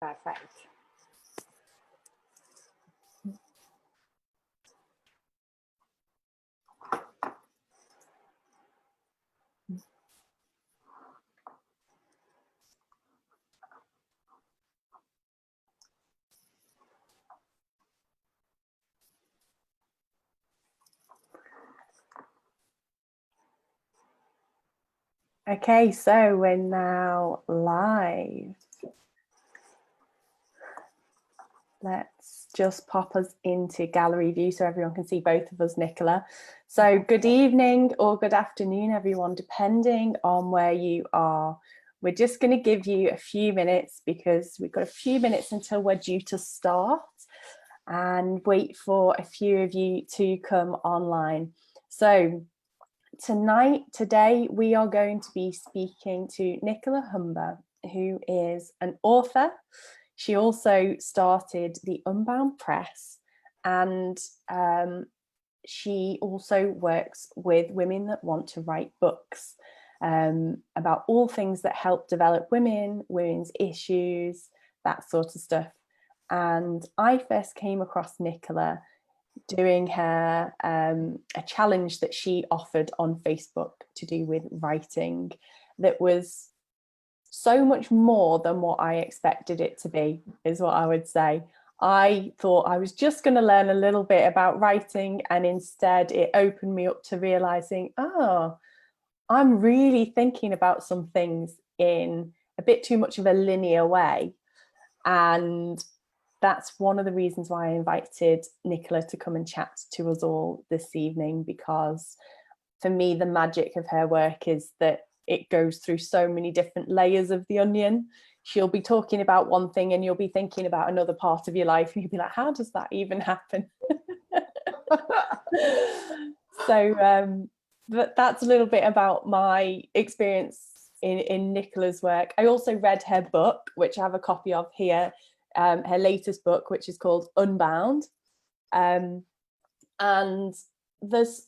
Perfect. Okay, so we're now live. Let's just pop us into gallery view so everyone can see both of us, Nicola. So good evening or good afternoon, everyone, depending on where you are. We're just going to give you a few minutes because we've got a few minutes until we're due to start, and wait for a few of you to come online. So today, we are going to be speaking to Nicola Humber, who is an author. She also started the Unbound Press, and she also works with women that want to write books about all things that help develop women's issues, that sort of stuff. And I first came across Nicola doing her a challenge that she offered on Facebook to do with writing that was so much more than what I expected it to be, is what I would say. I thought I was just going to learn a little bit about writing, and instead it opened me up to realizing, oh, I'm really thinking about some things in a bit too much of a linear way. And that's one of the reasons why I invited Nicola to come and chat to us all this evening, because for me, the magic of her work is that it goes through so many different layers of the onion. She'll be talking about one thing and you'll be thinking about another part of your life, and you'll be like, how does that even happen? So that's a little bit about my experience in Nicola's work. I also read her book, which I have a copy of here, her latest book, which is called Unbound. And this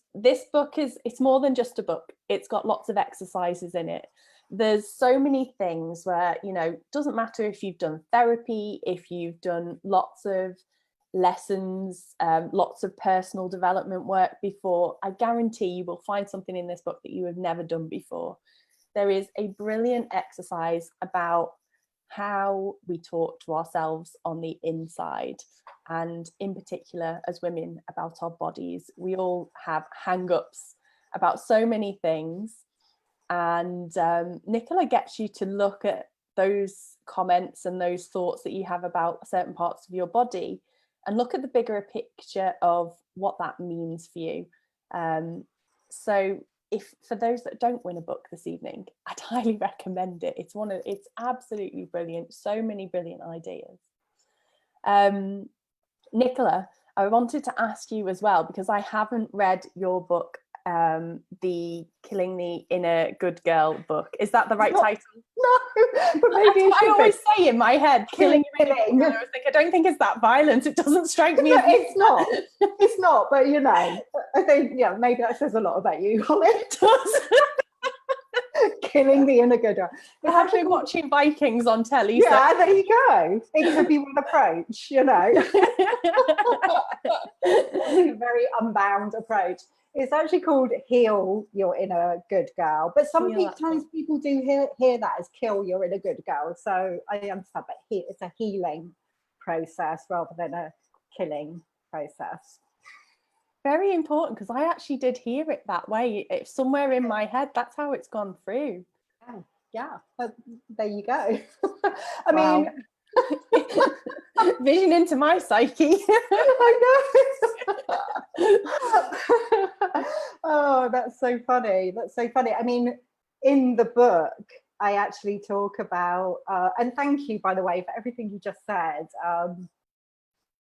book it's more than just a book. It's got lots of exercises in it. There's so many things where, you know, it doesn't matter if you've done therapy, if you've done lots of lessons, lots of personal development work before, I guarantee you will find something in this book that you have never done before. There is a brilliant exercise about how we talk to ourselves on the inside, and in particular as women, about our bodies. We all have hang-ups about so many things, and Nicola gets you to look at those comments and those thoughts that you have about certain parts of your body and look at the bigger picture of what that means for you. So if for those that don't win a book this evening, I'd highly recommend it. It's absolutely brilliant. So many brilliant ideas. Nicola, I wanted to ask you as well, because I haven't read your book, the Killing the Inner Good Girl book. Is that the right title? No, but maybe I always say in my head, killing your inner good girl. I don't think it's that violent. It doesn't strike me as it's not. It's not, but you know, I think, yeah, maybe that says a lot about you, Holly. It does. Killing the inner good girl. I have been watching Vikings on telly. Yeah, so. there you go. It could be one approach, you know. A very unbound approach. It's actually called Heal Your Inner Good Girl, but sometimes people do hear that as kill your inner good girl. So I understand that it's a healing process rather than a killing process. Very important, because I actually did hear it that way. It's somewhere in my head, that's how it's gone through. Yeah, but there you go. I mean, vision into my psyche. I know. Oh, that's so funny. That's so funny. I mean, in the book, I actually talk about, and thank you, by the way, for everything you just said.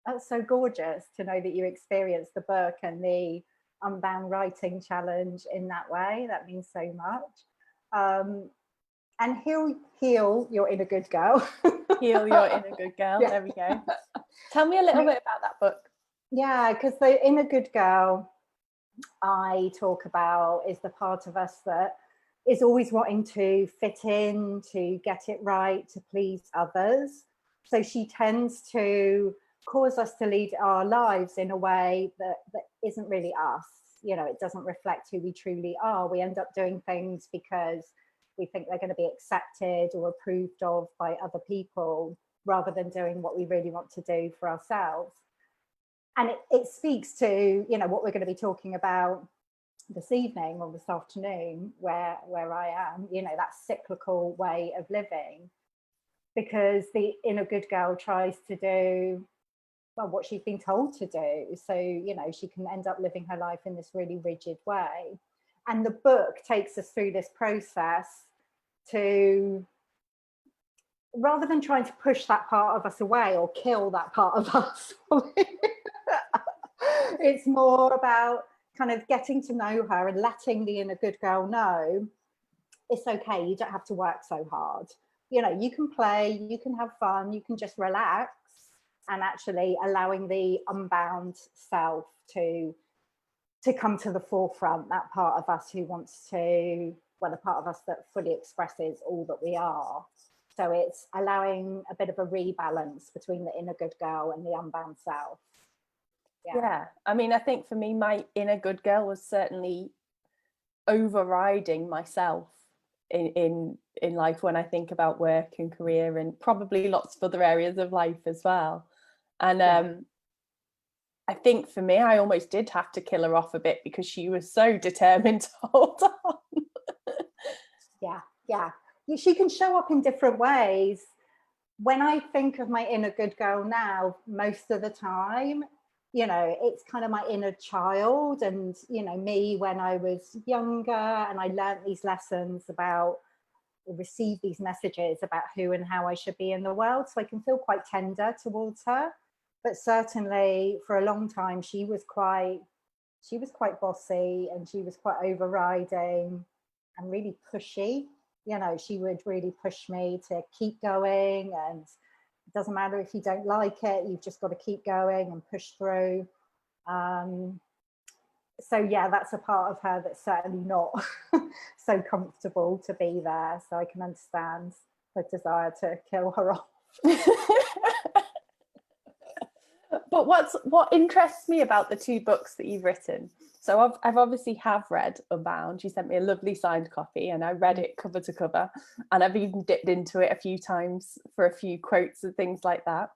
That's so gorgeous to know that you experienced the book and the Unbound Writing Challenge in that way. That means so much. And heal your inner good girl. Heal your inner good girl. Yeah. There we go. Tell me a little bit about that book. Yeah, because the inner good girl I talk about is the part of us that is always wanting to fit in, to get it right, to please others. So she tends to cause us to lead our lives in a way that isn't really us. You know, it doesn't reflect who we truly are. We end up doing things because we think they're going to be accepted or approved of by other people, rather than doing what we really want to do for ourselves. And it speaks to, you know, what we're going to be talking about this evening or this afternoon, where I am, you know, that cyclical way of living, because the inner good girl tries to do, well, what she's been told to do. So, you know, she can end up living her life in this really rigid way. And the book takes us through this process to, rather than trying to push that part of us away or kill that part of us, it's more about kind of getting to know her and letting the inner good girl know it's okay, you don't have to work so hard. You know, you can play, you can have fun, you can just relax, and actually allowing the unbound self to come to the forefront, that part of us who wants to, well, the part of us that fully expresses all that we are. So it's allowing a bit of a rebalance between the inner good girl and the unbound self. Yeah, I mean, I think for me, my inner good girl was certainly overriding myself in life when I think about work and career, and probably lots of other areas of life as well. And I think for me, I almost did have to kill her off a bit because she was so determined to hold on. Yeah. She can show up in different ways. When I think of my inner good girl now, most of the time, you know, it's kind of my inner child, and, you know, me when I was younger and I learned these lessons about, or received these messages about who and how I should be in the world. So I can feel quite tender towards her. But certainly for a long time, she was quite bossy, and she was quite overriding and really pushy. You know, she would really push me to keep going, and it doesn't matter if you don't like it, you've just got to keep going and push through. So yeah, that's a part of her that's certainly not so comfortable to be there. So I can understand her desire to kill her off. But what interests me about the two books that you've written, so I've obviously have read Unbound. You sent me a lovely signed copy, and I read it cover to cover, and I've even dipped into it a few times for a few quotes and things like that.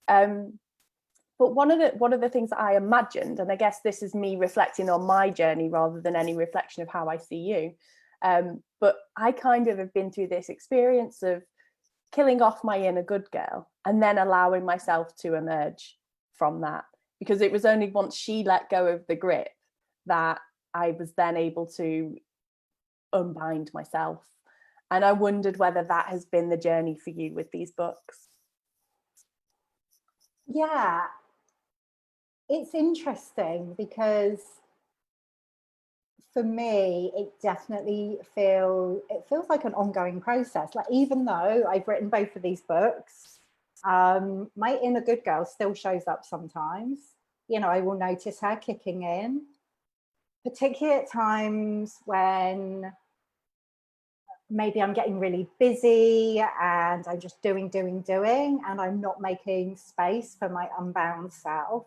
But one of the things that I imagined, and I guess this is me reflecting on my journey rather than any reflection of how I see you, but I kind of have been through this experience of killing off my inner good girl and then allowing myself to emerge from that, because it was only once she let go of the grip that I was then able to unbind myself. And I wondered whether that has been the journey for you with these books. Yeah, it's interesting because for me, it definitely feels like an ongoing process. Like, even though I've written both of these books, my inner good girl still shows up sometimes. You know, I will notice her kicking in, particularly at times when maybe I'm getting really busy and I'm just doing, and I'm not making space for my unbound self.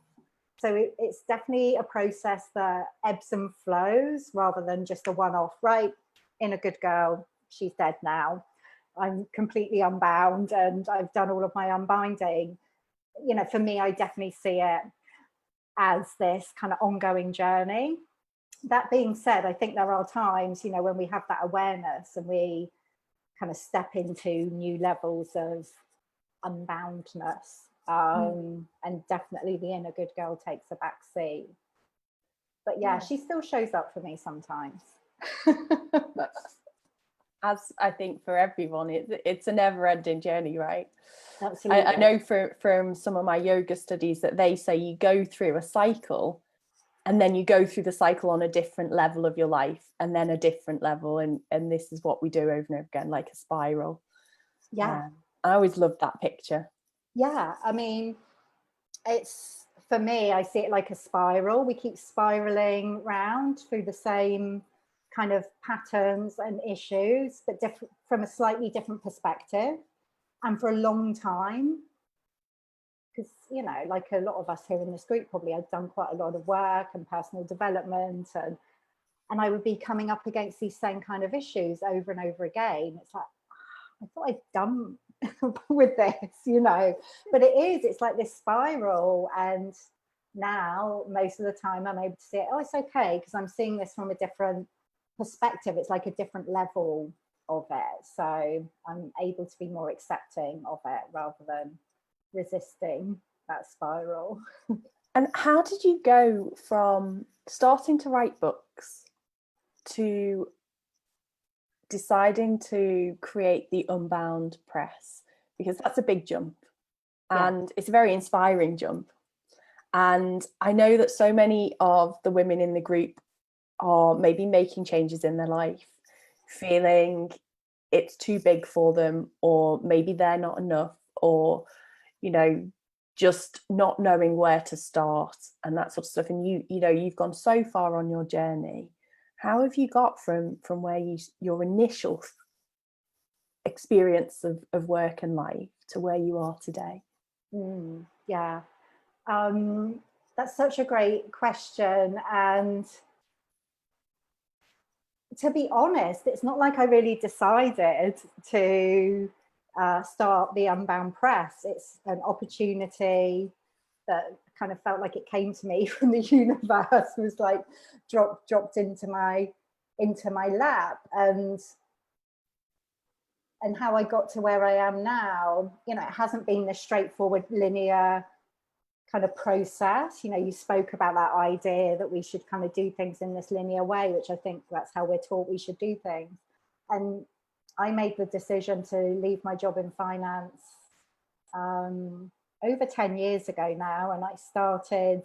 So it's definitely a process that ebbs and flows rather than just a one-off, right? Inner good girl, she's dead now. I'm completely unbound and I've done all of my unbinding. You know, for me, I definitely see it as this kind of ongoing journey. That being said, I think there are times, you know, when we have that awareness and we kind of step into new levels of unboundness. And definitely the inner good girl takes a back seat. But yeah, she still shows up for me sometimes. As I think for everyone, it's a never-ending journey, right? Absolutely. I know from some of my yoga studies that they say you go through a cycle, and then you go through the cycle on a different level of your life, and then a different level, and this is what we do over and over again, like a spiral. Yeah. I always loved that picture. Yeah, I mean, it's, for me, I see it like a spiral. We keep spiraling round through the same kind of patterns and issues, but different, from a slightly different perspective. And for a long time, because, you know, like a lot of us here in this group probably had done quite a lot of work and personal development, and I would be coming up against these same kind of issues over and over again. It's like, I thought I'd done with this, you know, but it's like this spiral. And now most of the time I'm able to see it, oh, it's okay, because I'm seeing this from a different perspective. It's like a different level of it. So I'm able to be more accepting of it rather than resisting that spiral. And how did you go from starting to write books to deciding to create the Unbound Press? Because that's a big jump, and it's a very inspiring jump. And I know that so many of the women in the group are maybe making changes in their life, feeling it's too big for them, or maybe they're not enough, or, you know, just not knowing where to start and that sort of stuff. And you know, you've gone so far on your journey. How have you got from where your initial experience of work and life to where you are today? Yeah, that's such a great question. And to be honest, it's not like I really decided to start the Unbound Press. It's an opportunity that kind of felt like it came to me from the universe, was like dropped into my lap. And how I got to where I am now, you know, it hasn't been this straightforward linear kind of process. You know, you spoke about that idea that we should kind of do things in this linear way, which I think that's how we're taught we should do things. And I made the decision to leave my job in finance over 10 years ago now. And I started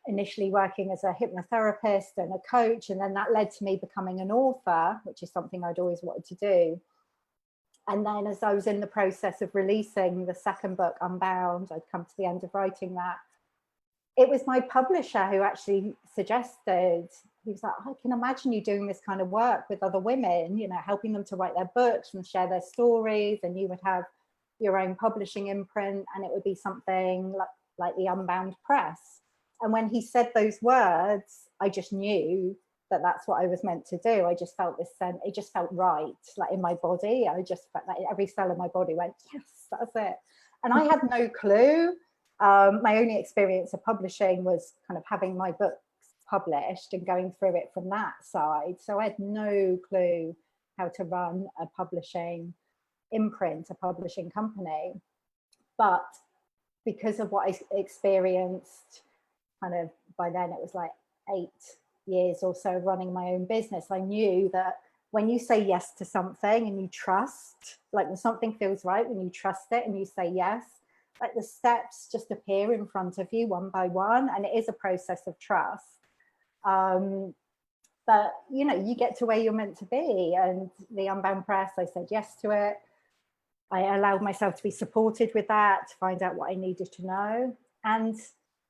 initially working as a hypnotherapist and a coach. And then that led to me becoming an author, which is something I'd always wanted to do. And then as I was in the process of releasing the second book, Unbound, I'd come to the end of writing that. It was my publisher who actually suggested, he was like, I can imagine you doing this kind of work with other women, you know, helping them to write their books and share their stories, and you would have your own publishing imprint, and it would be something like the Unbound Press. And when he said those words, I just knew that that's what I was meant to do. I just felt this sense, it just felt right, like in my body. I just felt like every cell in my body went, yes, that's it. And I had no clue. My only experience of publishing was kind of having my books published and going through it from that side. So I had no clue how to run a publishing imprint, a publishing company. But because of what I experienced, kind of by then it was like 8 years or so running my own business, I knew that when you say yes to something and you trust, like when something feels right, when you trust it and you say yes, like the steps just appear in front of you one by one, and it is a process of trust. But you know, you get to where you're meant to be. And the Unbound Press, I said yes to it. I allowed myself to be supported with that, to find out what I needed to know. And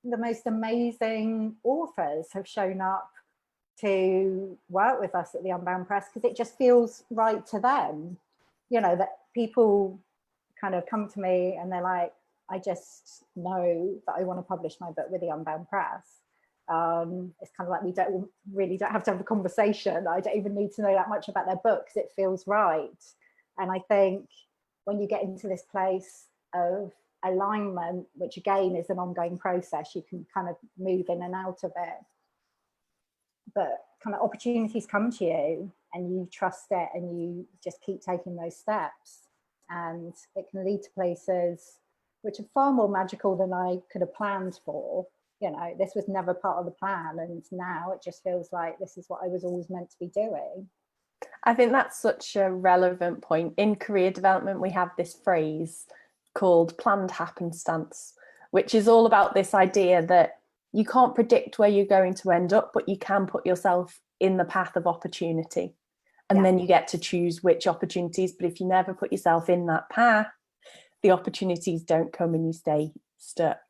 the most amazing authors have shown up to work with us at the Unbound Press because it just feels right to them. You know, that people kind of come to me and they're like, I just know that I want to publish my book with the Unbound Press. It's kind of like we don't have to have a conversation. I don't even need to know that much about their books. It feels right. And I think when you get into this place of alignment, which again is an ongoing process, you can kind of move in and out of it. But kind of opportunities come to you and you trust it and you just keep taking those steps. And it can lead to places which are far more magical than I could have planned for. You know, this was never part of the plan. And now it just feels like this is what I was always meant to be doing. I think that's such a relevant point. In career development, we have this phrase called planned happenstance, which is all about this idea that you can't predict where you're going to end up, but you can put yourself in the path of opportunity. And then you get to choose which opportunities. But if you never put yourself in that path, the opportunities don't come and you stay stuck.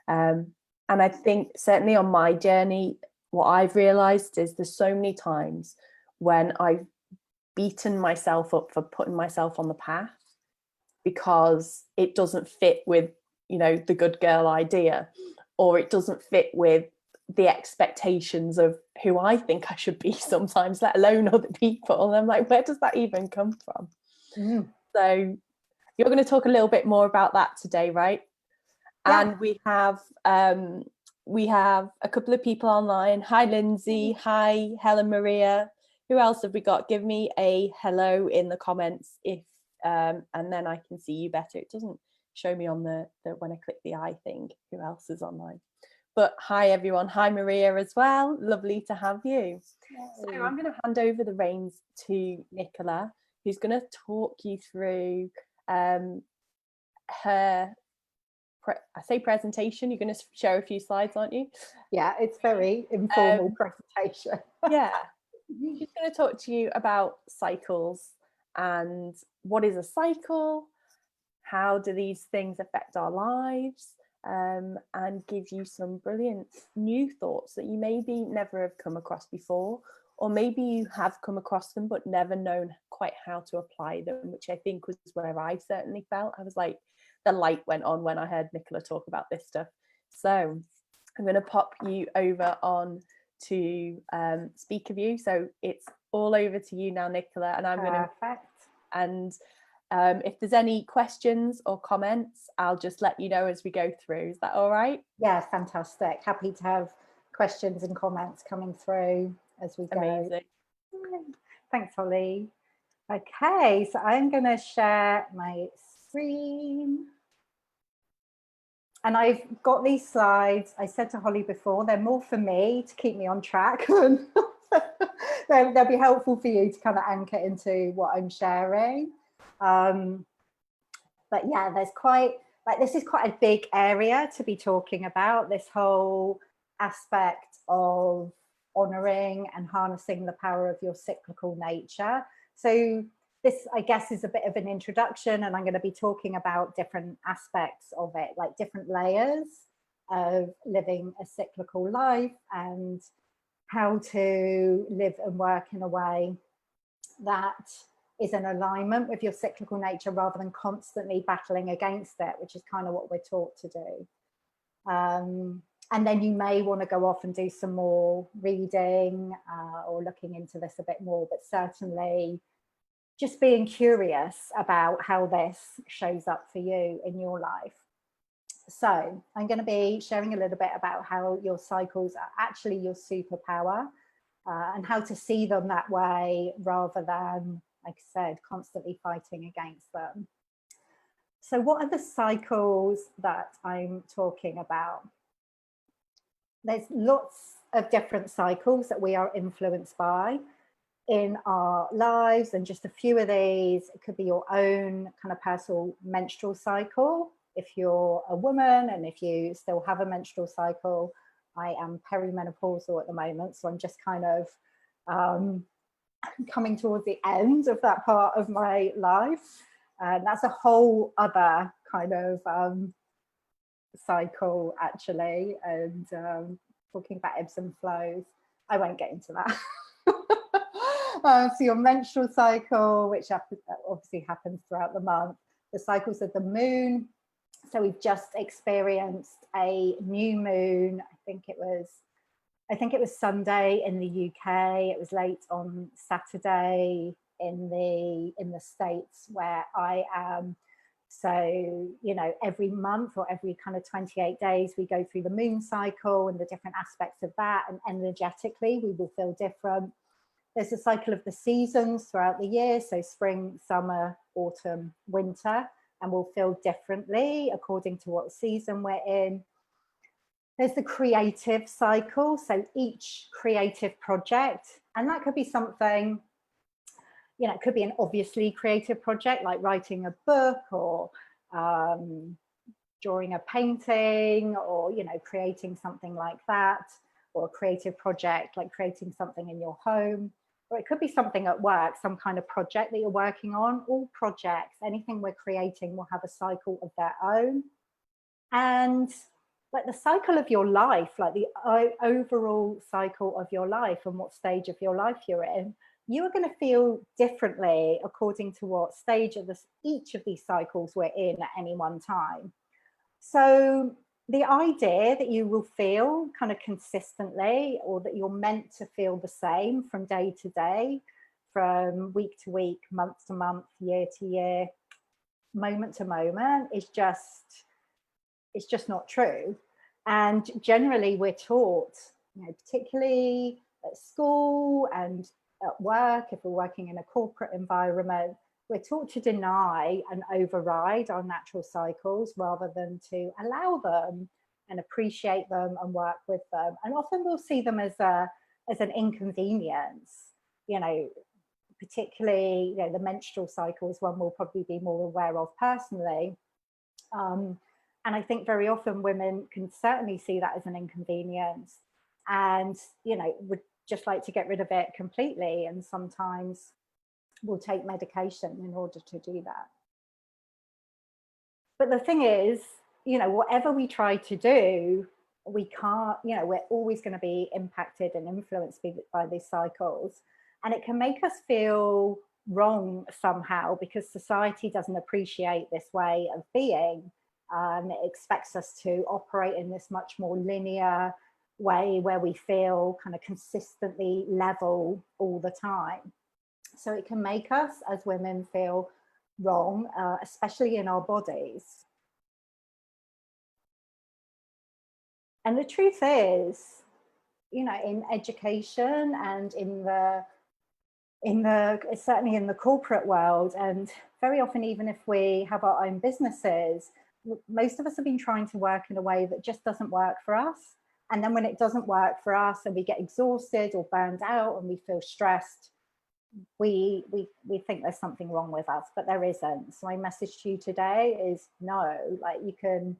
And I think certainly on my journey, what I've realized is there's so many times when I've beaten myself up for putting myself on the path, because it doesn't fit with, you know, the good girl idea, or it doesn't fit with the expectations of who I think I should be sometimes, let alone other people. And I'm like, where does that even come from? So you're going to talk a little bit more about that today, right? Yeah. And we have a couple of people online. Hi, Lindsay. Hi, Helen Maria. Who else have we got? Give me a hello in the comments if and then I can see you better. It doesn't show me on the when I click the eye thing who else is online. But hi everyone. Hi Maria as well. Lovely to have you. Yay. So I'm going to hand over the reins to Nicola, who's going to talk you through her presentation. You're going to share a few slides, aren't you? Yeah, it's very informal presentation. Yeah. She's going to talk to you about cycles and what is a cycle, how do these things affect our lives, and give you some brilliant new thoughts that you maybe never have come across before, or maybe you have come across them but never known quite how to apply them, which I think was where I certainly felt. I was like, the light went on when I heard Nicola talk about this stuff. So I'm going to pop you over on to speaker view. So it's all over to you now, Nicola, and I'm going to if there's any questions or comments, I'll just let you know as we go through. Is that all right? Yeah, fantastic. Happy to have questions and comments coming through as we go. Amazing. Thanks, Holly. Okay, so I'm going to share my screen. And I've got these slides. I said to Holly before, they're more for me to keep me on track. And they'll be helpful for you to kind of anchor into what I'm sharing. But yeah, there's this is quite a big area to be talking about, this whole aspect of honoring and harnessing the power of your cyclical nature. So this, I guess, is a bit of an introduction, and I'm going to be talking about different aspects of it, like different layers of living a cyclical life and how to live and work in a way that is in alignment with your cyclical nature rather than constantly battling against it, which is kind of what we're taught to do. And then you may want to go off and do some more reading or looking into this a bit more, but certainly just being curious about how this shows up for you in your life. So I'm going to be sharing a little bit about how your cycles are actually your superpower and how to see them that way rather than, like I said, constantly fighting against them. So what are the cycles that I'm talking about? There's lots of different cycles that we are influenced by in our lives, and just a few of these, it could be your own kind of personal menstrual cycle. If you're a woman and if you still have a menstrual cycle, I am perimenopausal at the moment, so I'm just kind of coming towards the end of that part of my life. And that's a whole other kind of cycle, actually, and talking about ebbs and flows. I won't get into that. So your menstrual cycle, which obviously happens throughout the month, the cycles of the moon. So we've just experienced a new moon. I think it was Sunday in the UK. It was late on Saturday in the States where I am. So, you know, every month or every kind of 28 days, we go through the moon cycle and the different aspects of that. And energetically, we will feel different. There's a cycle of the seasons throughout the year. So spring, summer, autumn, winter, and we'll feel differently according to what season we're in. There's the creative cycle. So each creative project, and that could be something, you know, it could be an obviously creative project like writing a book or drawing a painting or, you know, creating something like that, or a creative project like creating something in your home. Or it could be something at work, some kind of project that you're working on. All projects, anything we're creating will have a cycle of their own. And like the cycle of your life, like the overall cycle of your life and what stage of your life you're in, you are going to feel differently according to what stage of each of these cycles we're in at any one time. So the idea that you will feel kind of consistently, or that you're meant to feel the same from day to day, from week to week, month to month, year to year, moment to moment, is just, it's just not true. And generally we're taught, particularly at school and at work, if we're working in a corporate environment, we're taught to deny and override our natural cycles rather than to allow them and appreciate them and work with them. And often we'll see them as an inconvenience, particularly the menstrual cycle is one we'll probably be more aware of personally. And I think very often women can certainly see that as an inconvenience and, would just like to get rid of it completely. And sometimes we'll take medication in order to do that. But the thing is, whatever we try to do, we can't, we're always going to be impacted and influenced by these cycles. And it can make us feel wrong somehow because society doesn't appreciate this way of being. It expects us to operate in this much more linear way where we feel kind of consistently level all the time. So it can make us as women feel wrong, especially in our bodies. And the truth is, in education and certainly in the corporate world, and very often even if we have our own businesses, most of us have been trying to work in a way that just doesn't work for us. And then when it doesn't work for us and we get exhausted or burned out and we feel stressed, we think there's something wrong with us, but there isn't. So my message to you today is no, you can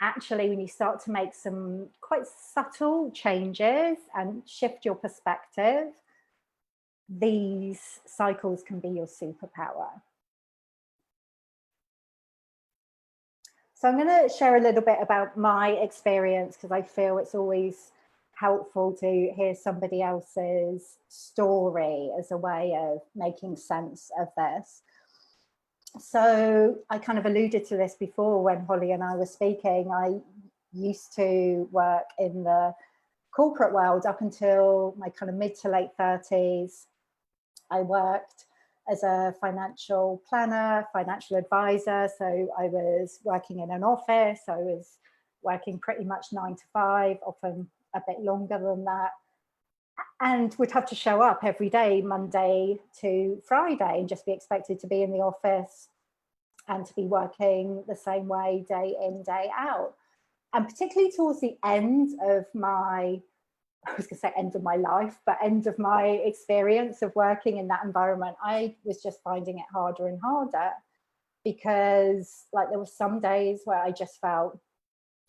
actually, when you start to make some quite subtle changes and shift your perspective, these cycles can be your superpower. So I'm going to share a little bit about my experience because I feel it's always helpful to hear somebody else's story as a way of making sense of this. So I kind of alluded to this before when Holly and I were speaking. I used to work in the corporate world up until my kind of mid to late 30s. I worked as a financial planner, financial advisor. So I was working in an office. I was working pretty much 9 to 5, often a bit longer than that, and would have to show up every day, Monday to Friday, and just be expected to be in the office and to be working the same way day in, day out. And particularly towards the end of my, I was going to say end of my life, but end of my experience of working in that environment, I was just finding it harder and harder because there were some days where I just felt,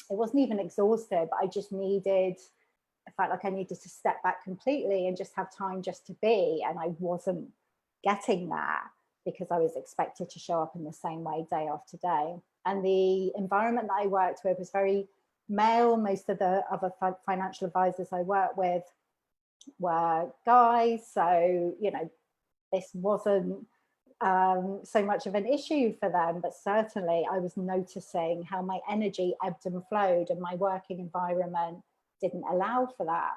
it wasn't even exhausted, but I just I felt like I needed to step back completely and just have time just to be. And I wasn't getting that because I was expected to show up in the same way day after day. And the environment that I worked with was very male. Most of the other financial advisors I worked with were guys. So, this wasn't so much of an issue for them, but certainly I was noticing how my energy ebbed and flowed and my working environment didn't allow for that.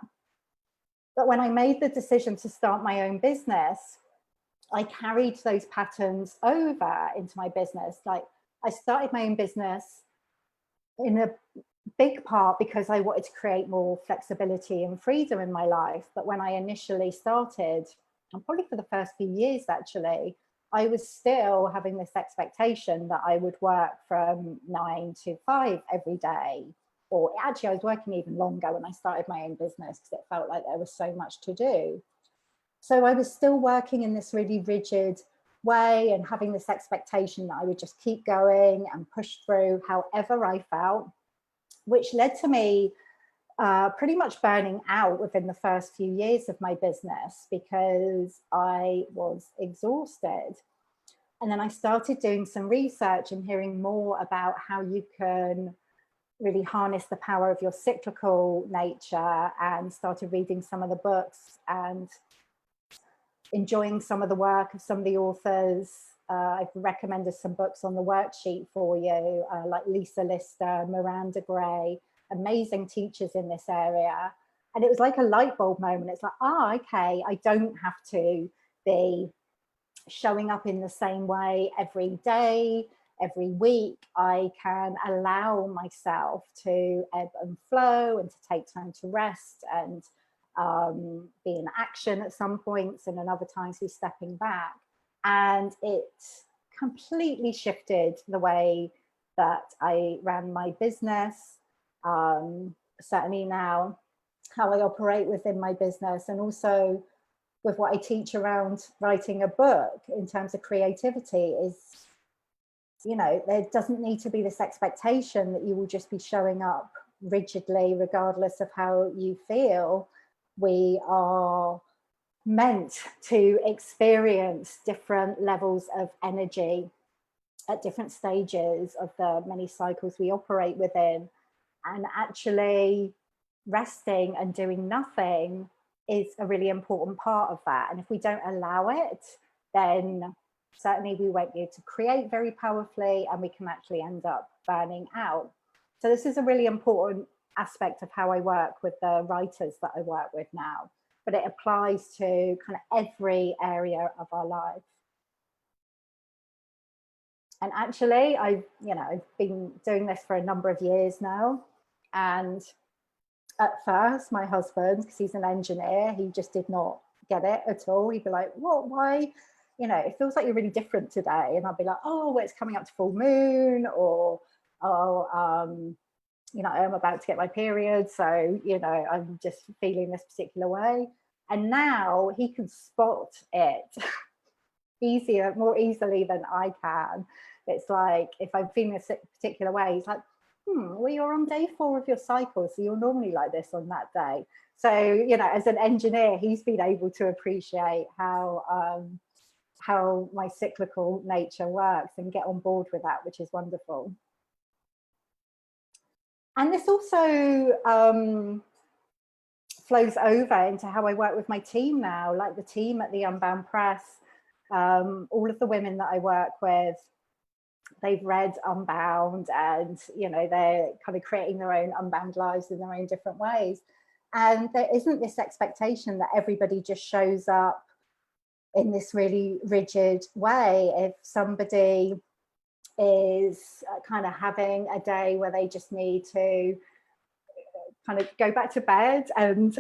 But when I made the decision to start my own business, I carried those patterns over into my business. I started my own business in a big part because I wanted to create more flexibility and freedom in my life. But when I initially started, and probably for the first few years actually, I was still having this expectation that I would work from 9 to 5 every day. Or actually, I was working even longer when I started my own business because it felt like there was so much to do. So I was still working in this really rigid way and having this expectation that I would just keep going and push through however I felt, which led to me pretty much burning out within the first few years of my business because I was exhausted. And then I started doing some research and hearing more about how you can really harness the power of your cyclical nature, and started reading some of the books and enjoying some of the work of some of the authors. I've recommended some books on the worksheet for you, like Lisa Lister, Miranda Gray, amazing teachers in this area. And it was like a light bulb moment. It's like, okay, I don't have to be showing up in the same way every day, every week. I can allow myself to ebb and flow and to take time to rest and be in action at some points, and another times be stepping back. And it completely shifted the way that I ran my business, certainly now how I operate within my business, and also with what I teach around writing a book in terms of creativity is, you know, there doesn't need to be this expectation that you will just be showing up rigidly regardless of how you feel. We are meant to experience different levels of energy at different stages of the many cycles we operate within. And actually resting and doing nothing is a really important part of that. And if we don't allow it, then certainly we won't be able to create very powerfully, and we can actually end up burning out. So this is a really important aspect of how I work with the writers that I work with now, but it applies to kind of every area of our life. And actually, I've been doing this for a number of years now. And at first, my husband, because he's an engineer, he just did not get it at all. He'd be like, what, why? You know, it feels like you're really different today. And I'd be like, oh, well, it's coming up to full moon, or, oh, you know, I'm about to get my period. So, you know, I'm just feeling this particular way. And now he can spot it more easily than I can. It's like, if I'm feeling a particular way, he's like, well, you're on day 4 of your cycle, so you're normally like this on that day. So, you know, as an engineer, he's been able to appreciate how my cyclical nature works and get on board with that, which is wonderful. And this also flows over into how I work with my team now, like the team at the Unbound Press. All of the women that I work with, they've read Unbound, and, you know, they're kind of creating their own unbound lives in their own different ways. And there isn't this expectation that everybody just shows up in this really rigid way. If somebody is kind of having a day where they just need to kind of go back to bed and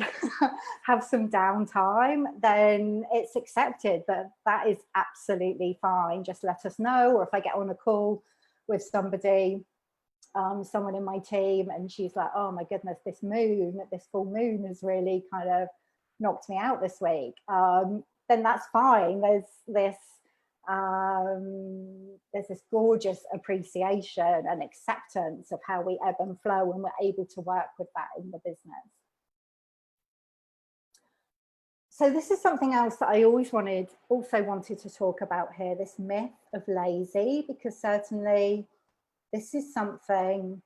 have some downtime, then it's accepted that that is absolutely fine. Just let us know. Or if I get on a call with somebody, someone in my team, and she's like, oh my goodness, this full moon has really kind of knocked me out this week, then that's fine. There's this gorgeous appreciation and acceptance of how we ebb and flow, and we're able to work with that in the business. So this is something else that I also wanted to talk about here, this myth of lazy, because certainly this is something,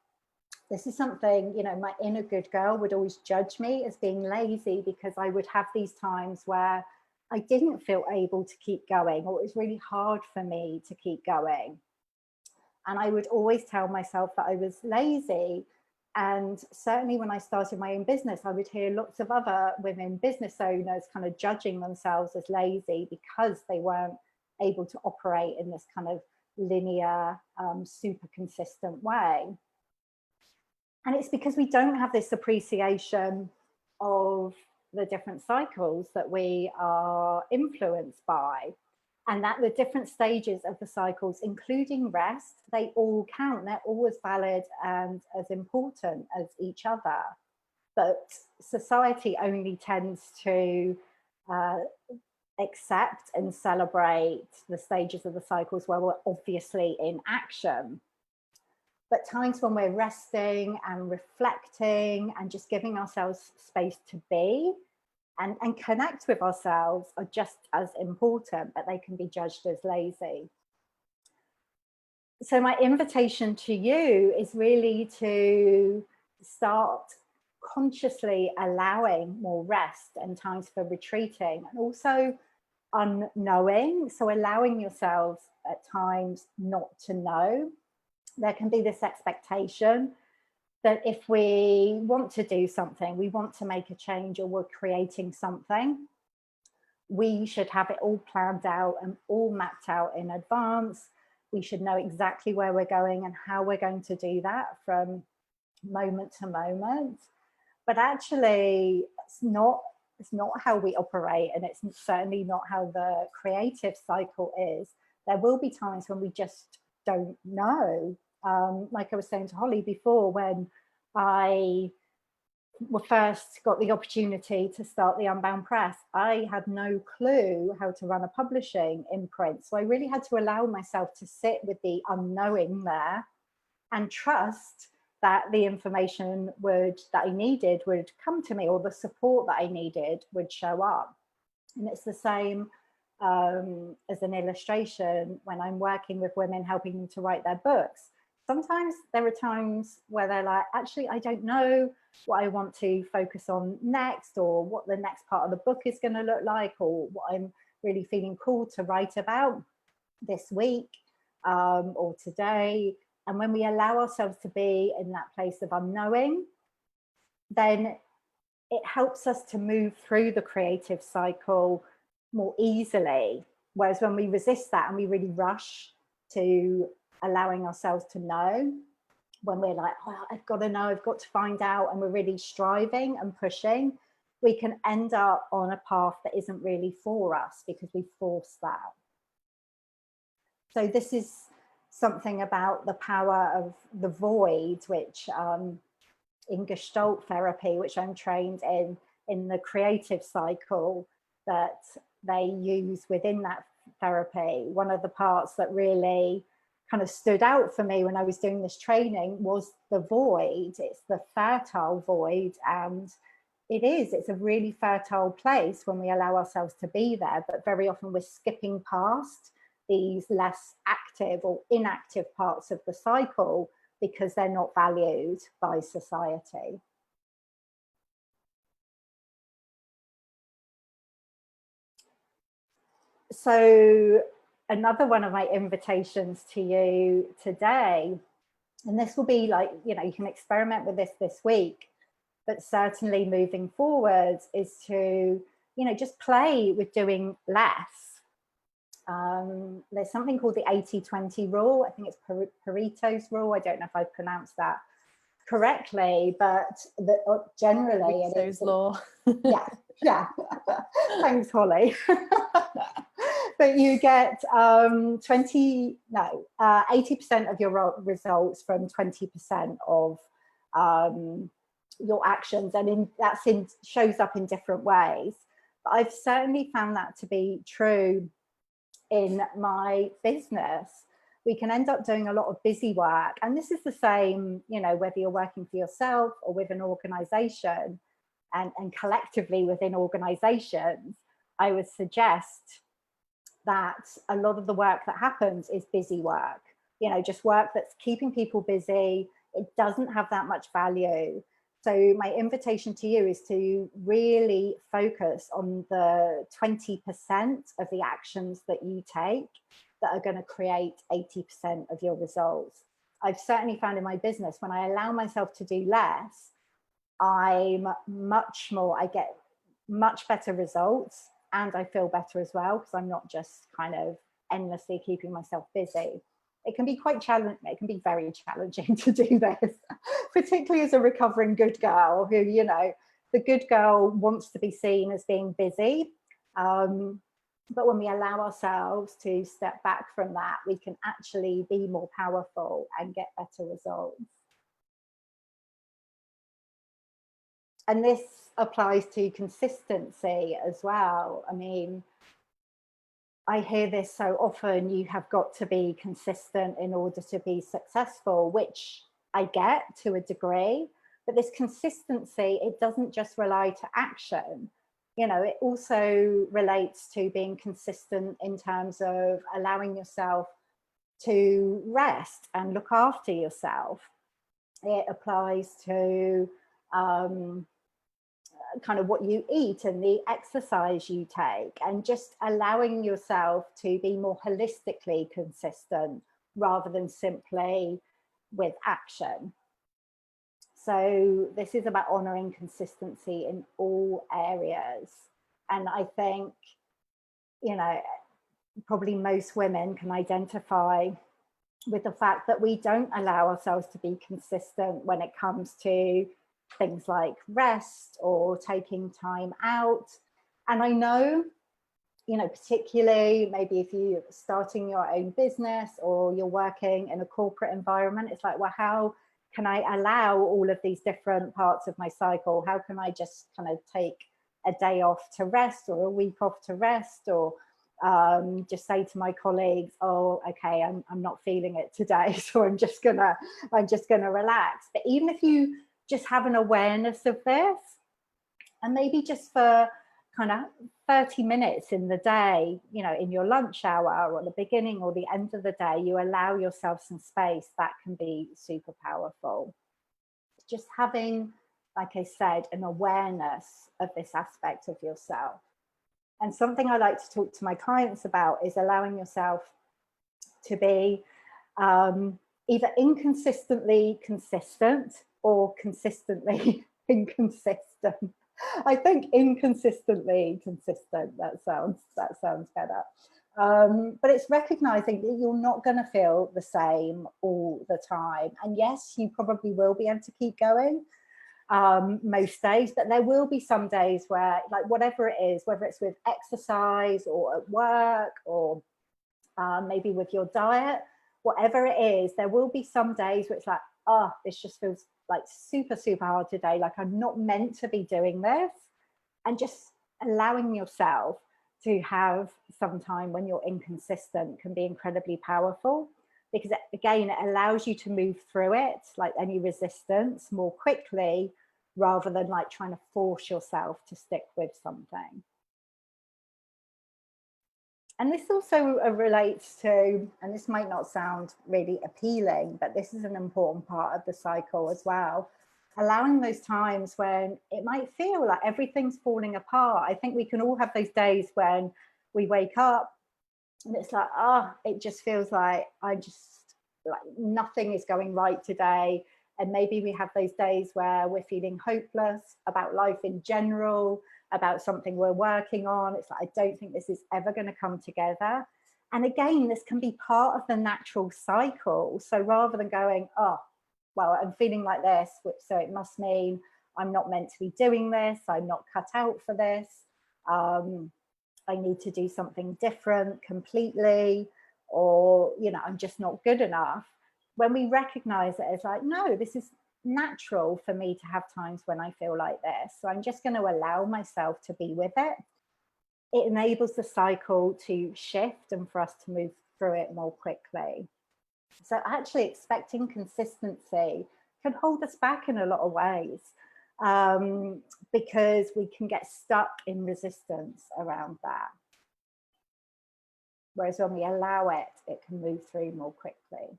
you know, my inner good girl would always judge me as being lazy, because I would have these times where I didn't feel able to keep going, or it was really hard for me to keep going. And I would always tell myself that I was lazy. And certainly when I started my own business, I would hear lots of other women business owners kind of judging themselves as lazy because they weren't able to operate in this kind of linear, super consistent way. And it's because we don't have this appreciation of the different cycles that we are influenced by, and that the different stages of the cycles, including rest, they all count. They're always valid and as important as each other. But society only tends to accept and celebrate the stages of the cycles where we're obviously in action. But times when we're resting and reflecting and just giving ourselves space to be and connect with ourselves are just as important, but they can be judged as lazy. So my invitation to you is really to start consciously allowing more rest and times for retreating, and also unknowing. So allowing yourselves at times not to know. There can be this expectation that if we want to do something, we want to make a change, or we're creating something, we should have it all planned out and all mapped out in advance. We should know exactly where we're going and how we're going to do that from moment to moment. But actually, it's not how we operate, and it's certainly not how the creative cycle is. There will be times when we just don't know. Like I was saying to Holly before, when I first got the opportunity to start the Unbound Press, I had no clue how to run a publishing imprint. So I really had to allow myself to sit with the unknowing there and trust that the information that I needed would come to me, or the support that I needed would show up. And it's the same as an illustration when I'm working with women, helping them to write their books. Sometimes there are times where they're like, actually, I don't know what I want to focus on next, or what the next part of the book is going to look like, or what I'm really feeling called to write about this week or today. And when we allow ourselves to be in that place of unknowing, then it helps us to move through the creative cycle more easily. Whereas when we resist that and we really rush to allowing ourselves to know, when we're like, oh, I've got to know, I've got to find out, and we're really striving and pushing, we can end up on a path that isn't really for us because we force that. So this is something about the power of the void, which in Gestalt therapy, which I'm trained in the creative cycle, that they use within that therapy. One of the parts that really kind of stood out for me when I was doing this training was the void. It's the fertile void, and it's a really fertile place when we allow ourselves to be there, but very often we're skipping past these less active or inactive parts of the cycle because they're not valued by society. So another one of my invitations to you today, and this will be like, you can experiment with this week, but certainly moving forward, is to, just play with doing less. There's something called the 80-20 rule. I think it's Pareto's rule. I don't know if I pronounced that correctly, but generally it is law. yeah. Thanks, Holly. But you get 80% of your results from 20% of your actions, and shows up in different ways. But I've certainly found that to be true in my business. We can end up doing a lot of busy work, and this is the same, whether you're working for yourself or with an organization, and collectively within organizations. I would suggest that a lot of the work that happens is busy work, just work that's keeping people busy. It doesn't have that much value. So my invitation to you is to really focus on the 20% of the actions that you take that are going to create 80% of your results. I've certainly found in my business, when I allow myself to do less, I get much better results, and I feel better as well, because I'm not just kind of endlessly keeping myself busy. It can be quite challenging. It can be very challenging to do this, particularly as a recovering good girl who, the good girl wants to be seen as being busy. But when we allow ourselves to step back from that, we can actually be more powerful and get better results. And this applies to consistency as well. I mean, I hear this so often, you have got to be consistent in order to be successful, which I get to a degree, but this consistency, it doesn't just rely to action. It also relates to being consistent in terms of allowing yourself to rest and look after yourself. It applies to kind of what you eat and the exercise you take, and just allowing yourself to be more holistically consistent rather than simply with action. So this is about honoring consistency in all areas. And I think, you know, probably most women can identify with the fact that we don't allow ourselves to be consistent when it comes to things like rest or taking time out. And I know, you know, particularly maybe if you're starting your own business or you're working in a corporate environment, it's like, well, how can I allow all of these different parts of my cycle? How can I just kind of take a day off to rest or a week off to rest, or just say to my colleagues, oh, okay, I'm not feeling it today, so I'm just gonna relax. But even if you just have an awareness of this, and maybe just for kind of 30 minutes in the day, you know, in your lunch hour or the beginning or the end of the day, you allow yourself some space, that can be super powerful. Just having, like I said, an awareness of this aspect of yourself. And something I like to talk to my clients about is allowing yourself to be either inconsistently consistent or consistently inconsistent. I think inconsistently consistent, that sounds better. But it's recognizing that you're not going to feel the same all the time. And yes, you probably will be able to keep going most days, but there will be some days where, like, whatever it is, whether it's with exercise or at work or maybe with your diet, whatever it is, there will be some days where it's like, oh, this just feels like super hard today, like I'm not meant to be doing this. And just allowing yourself to have some time when you're inconsistent can be incredibly powerful, because again, it allows you to move through it, like any resistance, more quickly, rather than like trying to force yourself to stick with something. And this also relates to, and this might not sound really appealing, but this is an important part of the cycle as well, allowing those times when it might feel like everything's falling apart. I think we can all have those days when we wake up and it's like, oh, it just feels like nothing is going right today. And maybe we have those days where we're feeling hopeless about life in general, about something we're working on. It's like, I don't think this is ever going to come together. And again, this can be part of the natural cycle. So rather than going, oh, well, I'm feeling like this, so it must mean I'm not meant to be doing this, I'm not cut out for this, I need to do something different completely, or, you know, I'm just not good enough. When we recognize it as like, no, this is natural for me to have times when I feel like this, so I'm just going to allow myself to be with it. It enables the cycle to shift and for us to move through it more quickly. So actually expecting consistency can hold us back in a lot of ways, because we can get stuck in resistance around that. Whereas when we allow it, it can move through more quickly.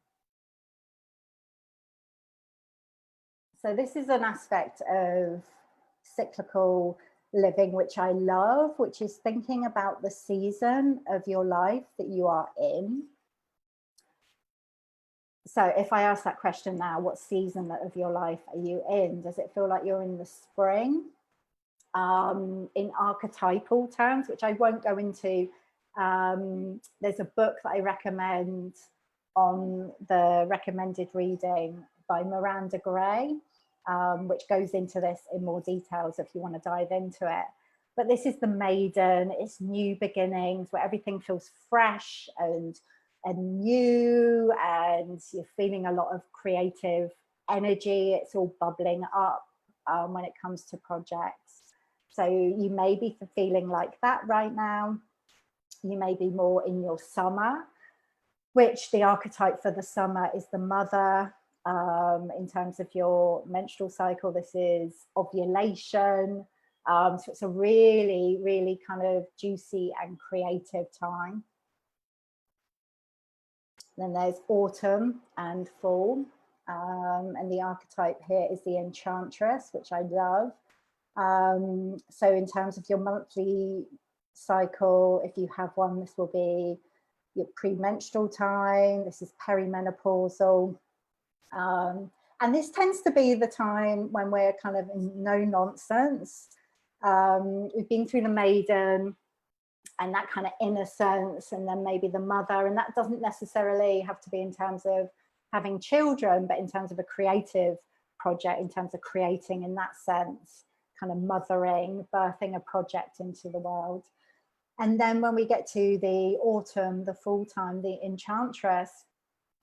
So this is an aspect of cyclical living, which I love, which is thinking about the season of your life that you are in. So if I ask that question now, what season of your life are you in? Does it feel like you're in the spring? In archetypal terms, which I won't go into, there's a book that I recommend on the recommended reading by Miranda Gray, which goes into this in more details if you want to dive into it. But this is the maiden, it's new beginnings, where everything feels fresh and new, and you're feeling a lot of creative energy. It's all bubbling up when it comes to projects. So you may be feeling like that right now. You may be more in your summer, which the archetype for the summer is the mother. In terms of your menstrual cycle, this is ovulation. So it's a really kind of juicy and creative time. Then there's autumn and fall. And the archetype here is the enchantress, which I love. So in terms of your monthly cycle, if you have one, this will be your premenstrual time. This is perimenopausal. And this tends to be the time when we're kind of in no nonsense. We've been through the maiden and that kind of innocence, and then maybe the mother, and that doesn't necessarily have to be in terms of having children, but in terms of a creative project, in terms of creating in that sense, kind of mothering, birthing a project into the world. And then when we get to the autumn, the full time, the enchantress,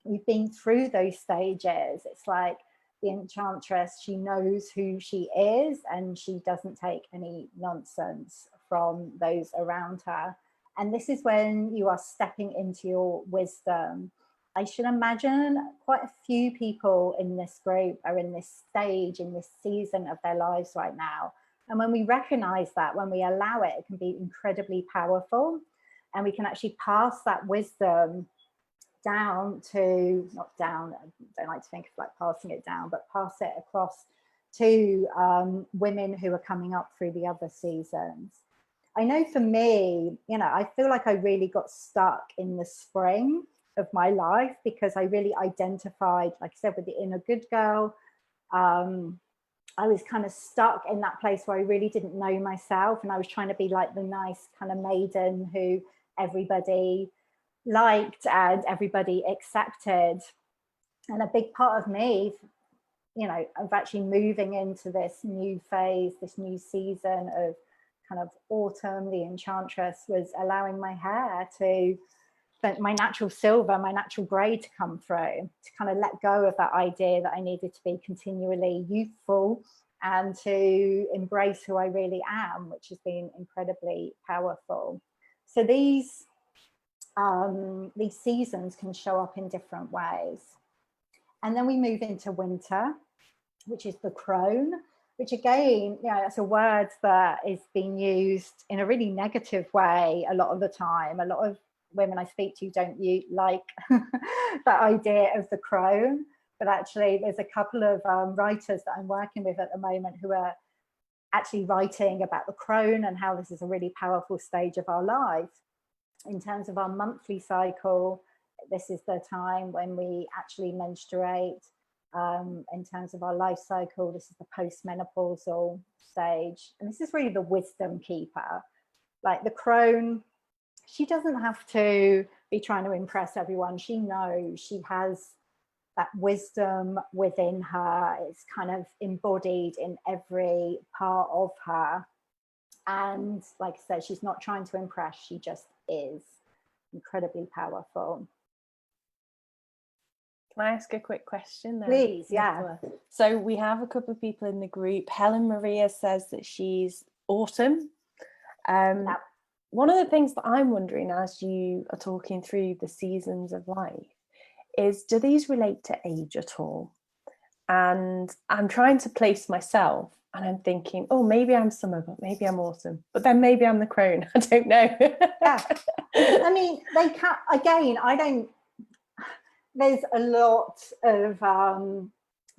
we've been through those stages. It's like the enchantress, she knows who she is and she doesn't take any nonsense from those around her. And this is when you are stepping into your wisdom. I should imagine quite a few people in this group are in this stage, in this season of their lives right now. And when we recognize that, when we allow it, it can be incredibly powerful. And we can actually pass that wisdom down to, not down, I don't like to think of like passing it down, but pass it across to women who are coming up through the other seasons. I know for me, you know, I feel like I really got stuck in the spring of my life because I really identified, like I said, with the inner good girl. I was kind of stuck in that place where I really didn't know myself, and I was trying to be like the nice kind of maiden who everybody liked and everybody accepted. And a big part of me, you know, of actually moving into this new phase, this new season of kind of autumn, the enchantress, was allowing my hair to, my natural silver, my natural grey to come through, to kind of let go of that idea that I needed to be continually youthful and to embrace who I really am, which has been incredibly powerful. So these seasons can show up in different ways. And then we move into winter, which is the crone, which again, you know, that's a word that is being used in a really negative way a lot of the time. A lot of women I speak to don't like that idea of the crone, but actually there's a couple of writers that I'm working with at the moment who are actually writing about the crone and how this is a really powerful stage of our life. In terms of our monthly cycle, this is the time when we actually menstruate. In terms of our life cycle, this is the postmenopausal stage. And this is really the wisdom keeper. Like the crone, she doesn't have to be trying to impress everyone. She knows she has that wisdom within her. It's kind of embodied in every part of her. And like I said, she's not trying to impress, she just is incredibly powerful. Can I ask a quick question there? Please, yeah. So we have a couple of people in the group. Helen Maria says that she's autumn. One of the things that I'm wondering as you are talking through the seasons of life is, do these relate to age at all? And I'm trying to place myself and I'm thinking, oh, maybe I'm summer, but maybe I'm autumn, but then maybe I'm the crone. I don't know. Yeah. I mean, they can, again, there's a lot of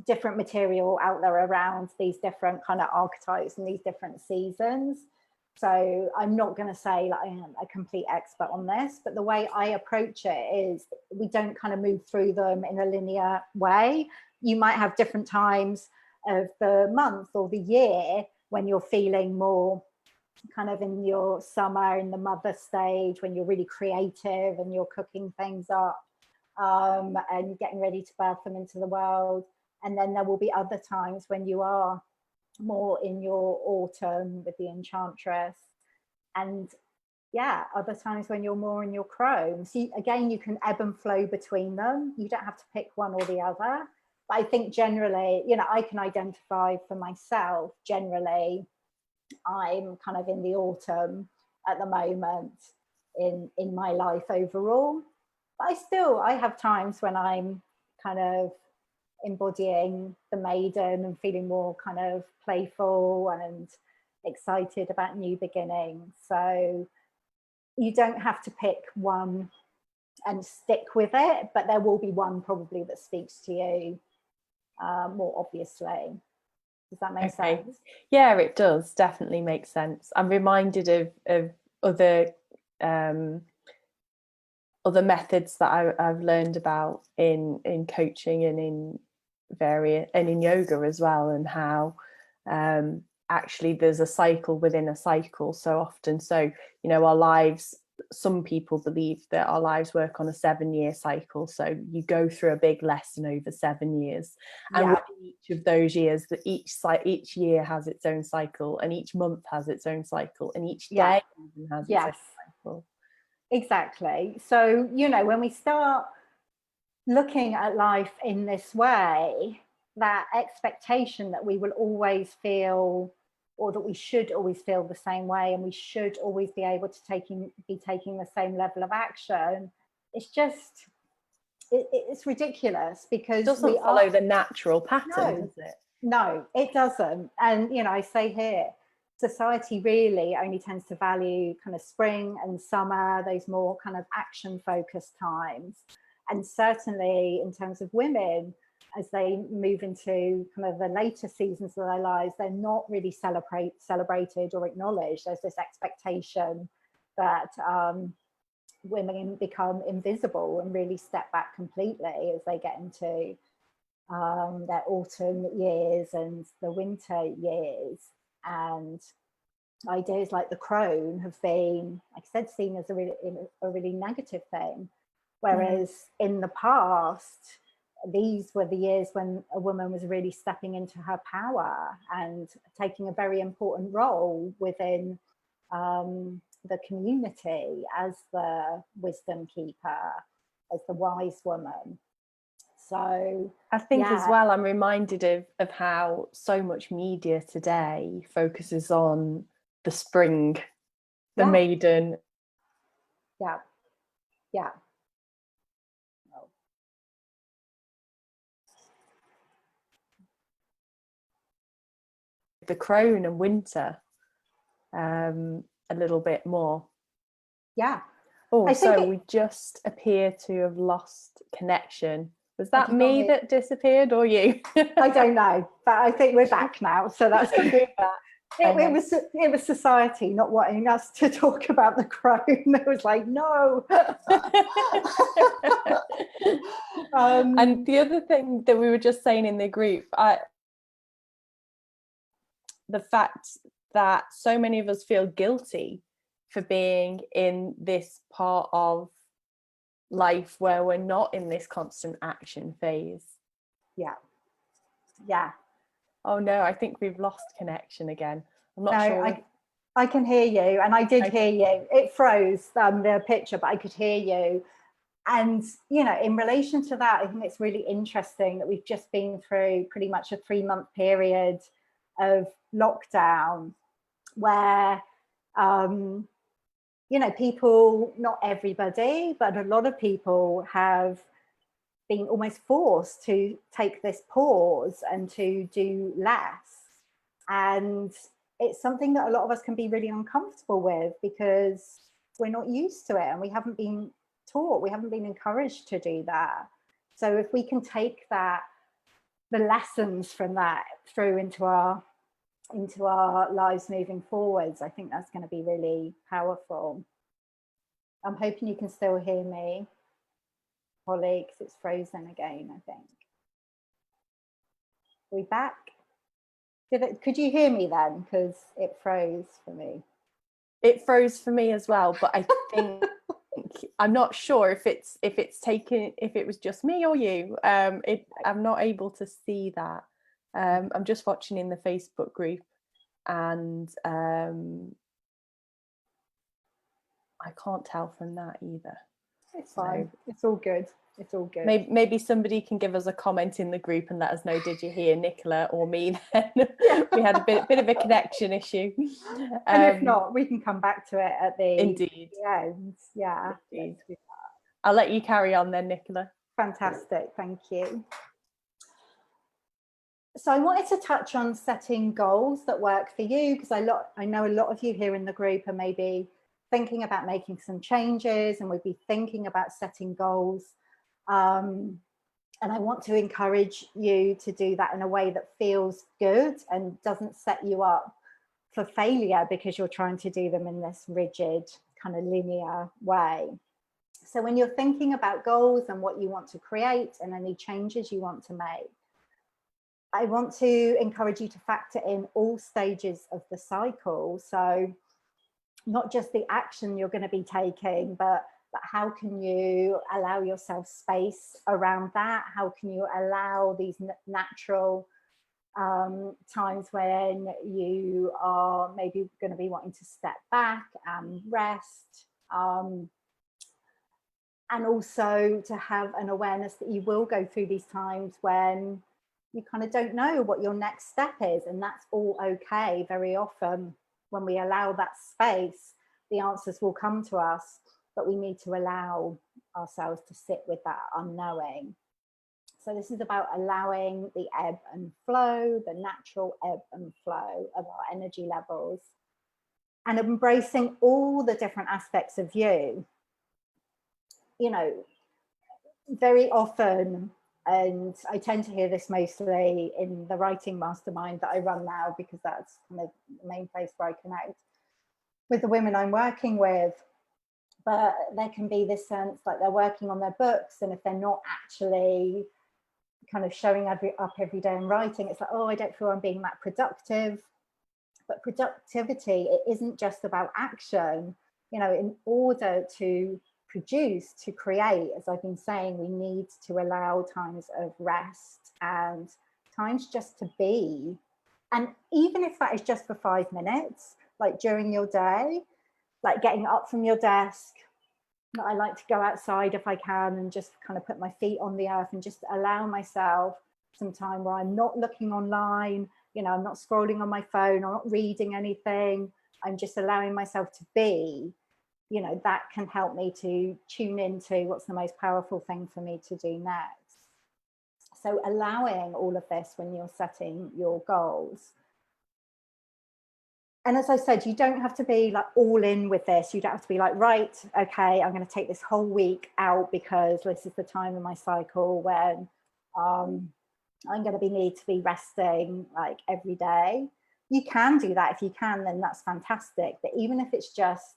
different material out there around these different kind of archetypes and these different seasons. So I'm not going to say that I am a complete expert on this, but the way I approach it is we don't kind of move through them in a linear way. You might have different times of the month or the year when you're feeling more kind of in your summer, in the mother stage, when you're really creative and you're cooking things up and getting ready to birth them into the world. And then there will be other times when you are more in your autumn with the enchantress, and yeah, other times when you're more in your crone. So again, you can ebb and flow between them. You don't have to pick one or the other. But I think generally, you know, I can identify for myself, generally, I'm kind of in the autumn at the moment in my life overall. But I have times when I'm kind of embodying the maiden and feeling more kind of playful and excited about new beginnings. So you don't have to pick one and stick with it, but there will be one probably that speaks to you more obviously. Does that make sense? Yeah, it does definitely make sense. I'm reminded of other other methods that I've learned about in coaching and in various and in yoga as well, and how actually there's a cycle within a cycle so often. So, you know, our lives, some people believe that our lives work on a 7-year cycle. So you go through a big lesson over 7 years, and within each of those years, that each year has its own cycle, and each month has its own cycle, and each day even has its own cycle. Exactly. So, you know, when we start looking at life in this way, that expectation that we will always feel, or that we should always feel the same way, and we should always be able to be taking the same level of action, it's just, it's ridiculous, because it doesn't follow the natural pattern, does it? No, it doesn't. And, you know, I say here, society really only tends to value kind of spring and summer, those more kind of action focused times. And certainly in terms of women, as they move into kind of the later seasons of their lives, they're not really celebrated or acknowledged. There's this expectation that women become invisible and really step back completely as they get into their autumn years and the winter years. And ideas like the crone have been, like I said, seen as a really negative thing. Whereas in the past, these were the years when a woman was really stepping into her power and taking a very important role within the community as the wisdom keeper, as the wise woman. So I think as well, I'm reminded of how so much media today focuses on the spring, the maiden. Yeah. The crone and winter a little bit more. Yeah. Oh, so we just appear to have lost connection. Was that me that disappeared or you? I don't know, but I think we're back now. So that's good. It was society not wanting us to talk about the crone. It was like, no. And the other thing that we were just saying in the group, the fact that so many of us feel guilty for being in this part of life where we're not in this constant action phase. Yeah. Oh no, I think we've lost connection again. I'm not sure. I can hear you, and I did hear you. It froze the picture, but I could hear you. And, you know, in relation to that, I think it's really interesting that we've just been through pretty much a 3-month period of lockdown where, you know, people, not everybody, but a lot of people have been almost forced to take this pause and to do less. And it's something that a lot of us can be really uncomfortable with because we're not used to it and we haven't been taught, we haven't been encouraged to do that. So if we can take that, the lessons from that through into our lives moving forwards, I think that's going to be really powerful. I'm hoping you can still hear me, Holly, because it's frozen again, I think. Are we back? Could you hear me then? Because it froze for me. It froze for me as well, but I think I'm not sure if it was just me or you. I'm not able to see that. I'm just watching in the Facebook group, and I can't tell from that either. It's fine. It's all good. It's all good. Maybe somebody can give us a comment in the group and let us know, did you hear Nicola or me then? We had a bit of a connection issue. And if not, we can come back to it at the end. Yeah. Indeed. I'll let you carry on then, Nicola. Fantastic. Thank you. So I wanted to touch on setting goals that work for you, because I know a lot of you here in the group are maybe thinking about making some changes and would be thinking about setting goals And I want to encourage you to do that in a way that feels good and doesn't set you up for failure because you're trying to do them in this rigid kind of linear way. So when you're thinking about goals and what you want to create and any changes you want to make, I want to encourage you to factor in all stages of the cycle. So not just the action you're going to be taking, but how can you allow yourself space around that? How can you allow these natural times when you are maybe going to be wanting to step back and rest, and also to have an awareness that you will go through these times when you kind of don't know what your next step is, and that's all okay. Very often when we allow that space, the answers will come to us, but we need to allow ourselves to sit with that unknowing. So this is about allowing the ebb and flow, the natural ebb and flow of our energy levels, and embracing all the different aspects of you. You know, very often, and I tend to hear this mostly in the writing mastermind that I run now, because that's kind of the main place where I connect with the women I'm working with. But there can be this sense like they're working on their books, and if they're not actually kind of showing up every day and writing, it's like, oh, I don't feel I'm being that productive. But productivity, it isn't just about action. You know, in order to produce, to create, as I've been saying, we need to allow times of rest and times just to be. And even if that is just for 5 minutes, like during your day, like getting up from your desk, I like to go outside if I can and just kind of put my feet on the earth and just allow myself some time where I'm not looking online, you know, I'm not scrolling on my phone, I'm not reading anything, I'm just allowing myself to be. You know, that can help me to tune into what's the most powerful thing for me to do next. So allowing all of this when you're setting your goals. And as I said, you don't have to be like all in with this. You don't have to be like, right, okay, I'm going to take this whole week out because this is the time in my cycle when I'm going to need to be resting like every day. You can do that. If you can, then that's fantastic. But even if it's just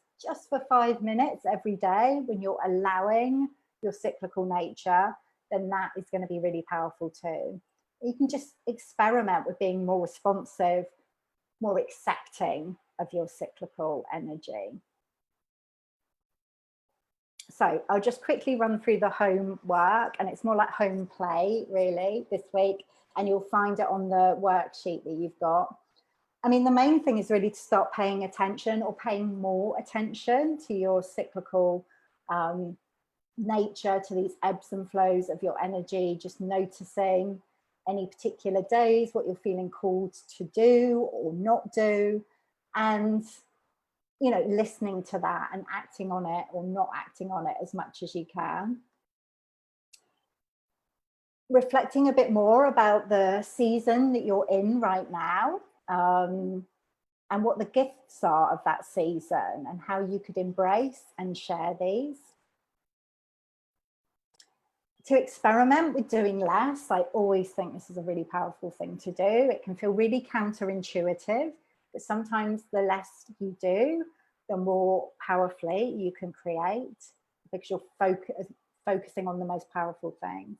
for 5 minutes every day, when you're allowing your cyclical nature, then that is going to be really powerful too. You can just experiment with being more responsive, more accepting of your cyclical energy. So I'll just quickly run through the homework, and it's more like home play really this week, and you'll find it on the worksheet that you've got. I mean, the main thing is really to start paying attention, or paying more attention to your cyclical nature, to these ebbs and flows of your energy, just noticing any particular days, what you're feeling called to do or not do, and, you know, listening to that and acting on it or not acting on it as much as you can. Reflecting a bit more about the season that you're in right now, and what the gifts are of that season and how you could embrace and share these. To experiment with doing less. I always think this is a really powerful thing to do. It can feel really counterintuitive, but sometimes the less you do, the more powerfully you can create, because you're focusing on the most powerful things.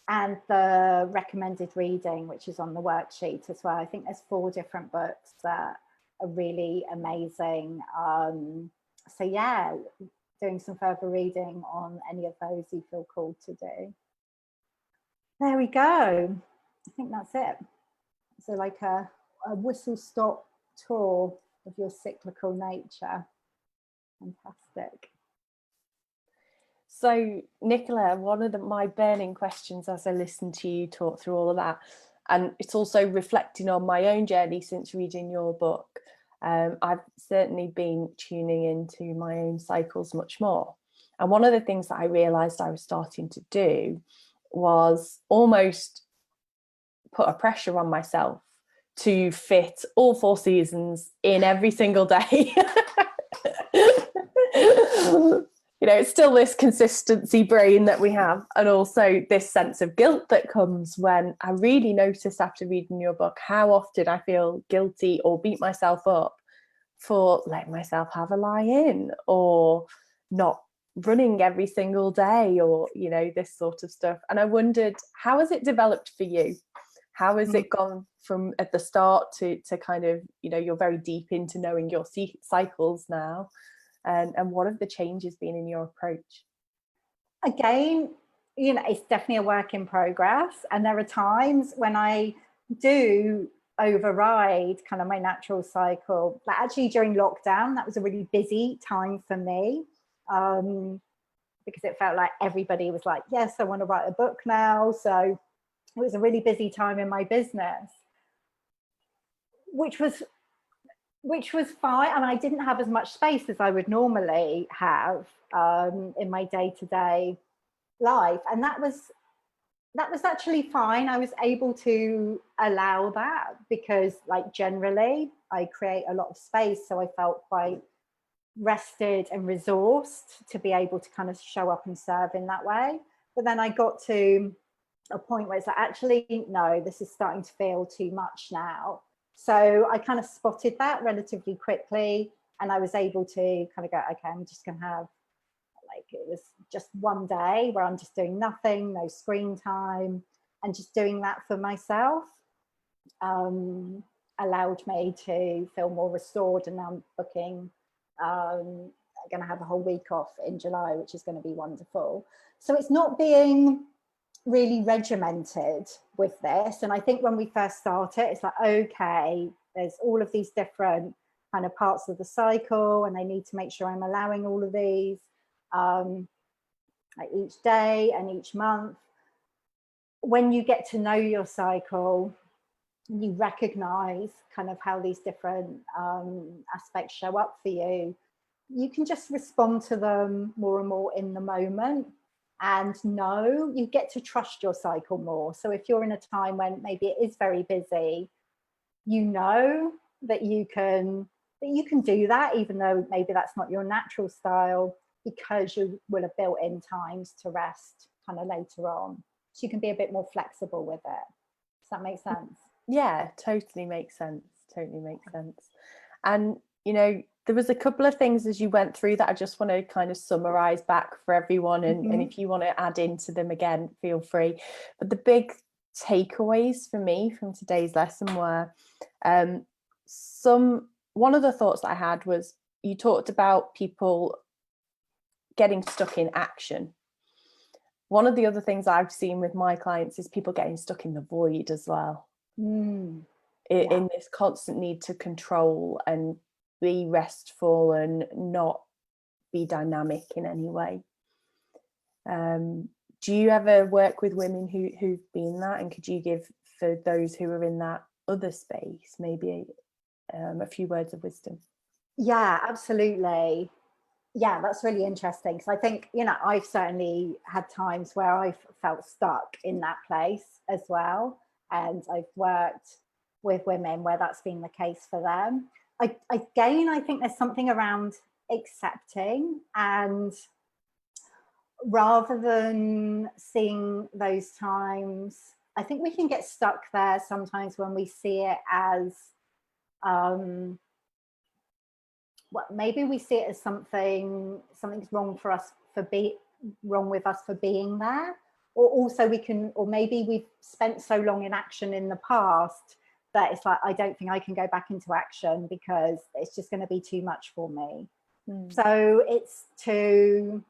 And the recommended reading, which is on the worksheet as well. I think there's 4 different books that are really amazing. So yeah, doing some further reading on any of those you feel called to do. There we go. I think that's it. So like a whistle-stop tour of your cyclical nature. Fantastic. So Nicola, one of my burning questions as I listened to you talk through all of that, and it's also reflecting on my own journey since reading your book, I've certainly been tuning into my own cycles much more. And one of the things that I realised I was starting to do was almost put a pressure on myself to fit all 4 seasons in every single day. it's still this consistency brain that we have, and also this sense of guilt that comes when I really noticed after reading your book how often I feel guilty or beat myself up for letting myself have a lie in, or not running every single day, or this sort of stuff. And I wondered, how has it developed for you? How has it gone from at the start to kind of, you're very deep into knowing your cycles now, and what have the changes been in your approach? Again, it's definitely a work in progress, and there are times when I do override kind of my natural cycle. Like actually during lockdown, that was a really busy time for me, because it felt like everybody was like, yes, I want to write a book now. So it was a really busy time in my business, which was fine. And I didn't have as much space as I would normally have in my day-to-day life. And that was actually fine. I was able to allow that because, like, generally I create a lot of space. So I felt quite rested and resourced to be able to kind of show up and serve in that way. But then I got to a point where it's like, actually, no, this is starting to feel too much now. So I kind of spotted that relatively quickly, and I was able to kind of go, okay, I'm just going to have, like, it was just one day where I'm just doing nothing, no screen time, and just doing that for myself allowed me to feel more restored. And now I'm booking, I'm going to have a whole week off in July, which is going to be wonderful. So it's not being really regimented with this. And I think when we first started, it's like, okay, there's all of these different kind of parts of the cycle, and I need to make sure I'm allowing all of these like each day and each month. When you get to know your cycle, you recognize kind of how these different aspects show up for you, you can just respond to them more and more in the moment. And you get to trust your cycle more. So if you're in a time when maybe it is very busy, that you can do that, even though maybe that's not your natural style, because you will have built in times to rest kind of later on. So you can be a bit more flexible with it. Does that make sense? Yeah, totally makes sense. Totally makes sense. And, there was a couple of things as you went through that I just want to kind of summarize back for everyone. And if you want to add into them again, feel free. But the big takeaways for me from today's lesson were one of the thoughts that I had was, you talked about people getting stuck in action. One of the other things I've seen with my clients is people getting stuck in the void as well. In this constant need to control and be restful and not be dynamic in any way. Do you ever work with women who've been that, and could you give, for those who are in that other space, maybe a few words of wisdom? Yeah, absolutely. Yeah, that's really interesting, because I think, I've certainly had times where I've felt stuck in that place as well. And I've worked with women where that's been the case for them. I think there's something around accepting, and rather than seeing those times, I think we can get stuck there sometimes when we see it as, maybe we see it as something's wrong for us wrong with us for being there, or also maybe we've spent so long in action in the past that it's like, I don't think I can go back into action because it's just going to be too much for me. So it's to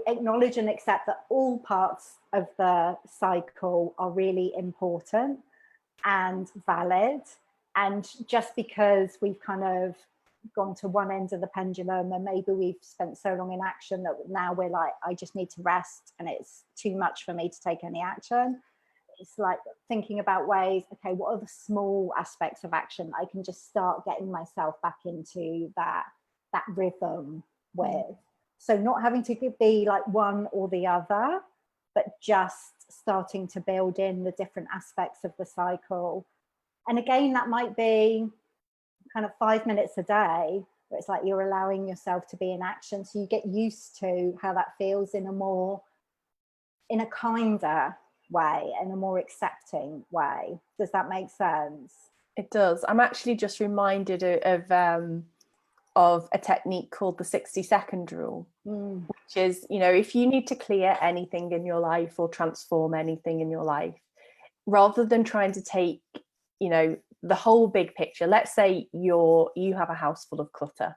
acknowledge and accept that all parts of the cycle are really important and valid. And just because we've kind of gone to one end of the pendulum, and maybe we've spent so long in action that now we're like, I just need to rest and it's too much for me to take any action. It's like thinking about ways, okay, what are the small aspects of action I can just start getting myself back into that rhythm with. So not having to be like one or the other, but just starting to build in the different aspects of the cycle. And again, that might be kind of 5 minutes a day where it's like you're allowing yourself to be in action. So you get used to how that feels in a kinder way and a more accepting way. Does that make sense? It does. I'm actually just reminded of a technique called the 60-second rule, which is, if you need to clear anything in your life or transform anything in your life, rather than trying to take, the whole big picture, let's say you have a house full of clutter.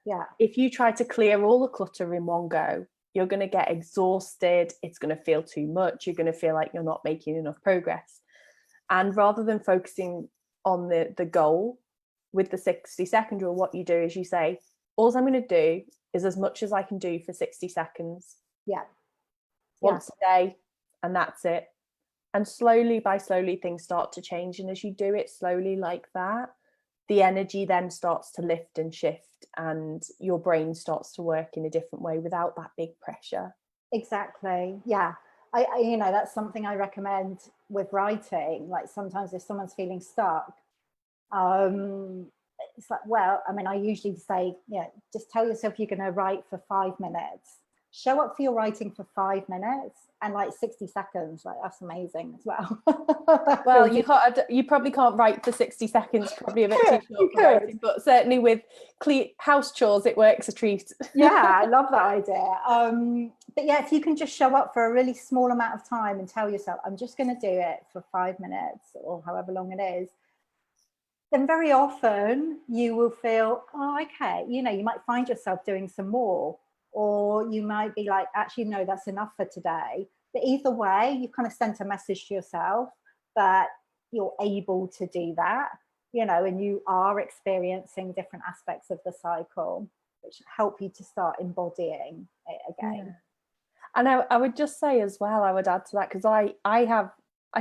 Yeah. If you try to clear all the clutter in one go, you're going to get exhausted. It's going to feel too much. You're going to feel like you're not making enough progress. And rather than focusing on the goal with the 60-second rule, what you do is you say, all I'm going to do is as much as I can do for 60 seconds. Yeah. Once a day, and that's it. And slowly things start to change. And as you do it slowly like that, the energy then starts to lift and shift, and your brain starts to work in a different way without that big pressure. Exactly. Yeah. I that's something I recommend with writing. Like sometimes if someone's feeling stuck, it's like, well, I mean, I usually say, just tell yourself you're going to write for 5 minutes. Show up for your writing for 5 minutes, and like 60 seconds, like that's amazing as well. Well, you probably can't write for 60 seconds, probably a bit too short for writing, but certainly with house chores, it works a treat. Yeah, I love that idea. But yeah, if you can just show up for a really small amount of time and tell yourself, I'm just going to do it for 5 minutes or however long it is, then very often you will feel, oh, okay, you might find yourself doing some more, or you might be like, actually, no, that's enough for today. But either way, you've kind of sent a message to yourself that you're able to do that, and you are experiencing different aspects of the cycle, which help you to start embodying it again. Yeah. And I would just say as well, I would add to that, because I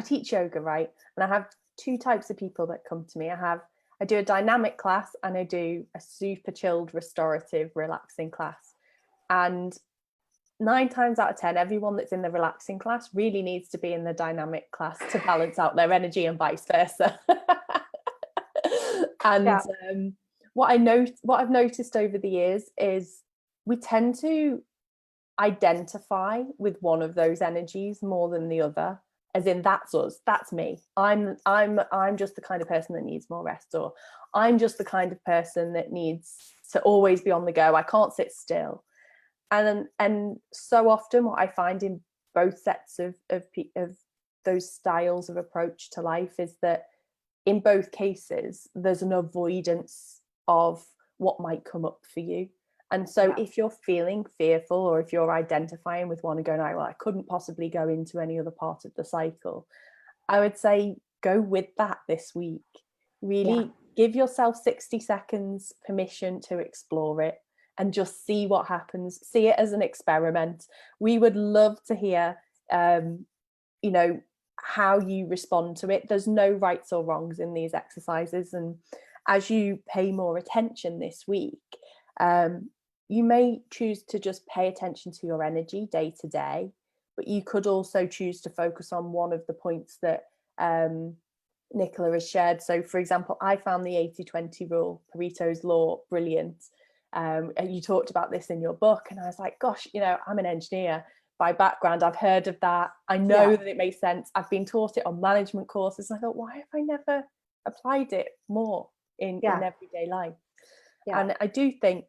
teach yoga, right? And I have 2 types of people that come to me. I do a dynamic class, and I do a super chilled, restorative, relaxing class. And 9 times out of 10, everyone that's in the relaxing class really needs to be in the dynamic class to balance out their energy, and vice versa. And what I've noticed over the years is we tend to identify with one of those energies more than the other, as in that's us, that's me, I'm just the kind of person that needs more rest, or I'm just the kind of person that needs to always be on the go, I can't sit still. And so often what I find in both sets of those styles of approach to life is that in both cases there's an avoidance of what might come up for you. And so if you're feeling fearful, or if you're identifying with one and going, well, I couldn't possibly go into any other part of the cycle, I would say go with that this week. Really give yourself 60 seconds permission to explore it and just see what happens. See it as an experiment. We would love to hear, how you respond to it. There's no rights or wrongs in these exercises. And as you pay more attention this week, you may choose to just pay attention to your energy day to day, but you could also choose to focus on one of the points that Nicola has shared. So, for example, I found the 80-20 rule, Pareto's law, brilliant. You talked about this in your book, and I was like, gosh, I'm an engineer by background. I've heard of that. I know that it makes sense. I've been taught it on management courses. And I thought, why have I never applied it more in everyday life? And I do think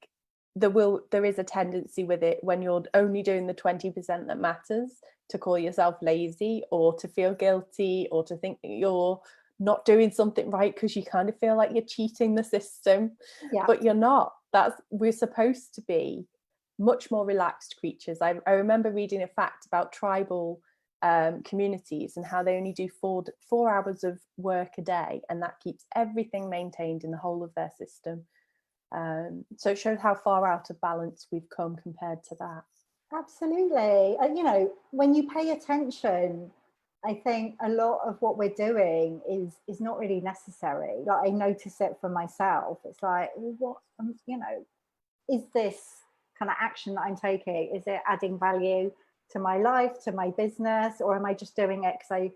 there is a tendency with it, when you're only doing the 20% that matters, to call yourself lazy, or to feel guilty, or to think that you're not doing something right because you kind of feel like you're cheating the system. But you're not. We're supposed to be much more relaxed creatures. I remember reading a fact about tribal communities and how they only do 4 hours of work a day, and that keeps everything maintained in the whole of their system. So it shows how far out of balance we've come compared to that. Absolutely. When you pay attention, I think a lot of what we're doing is not really necessary. Like, I notice it for myself. It's like, what, is this kind of action that I'm taking, is it adding value to my life, to my business, or am I just doing it because I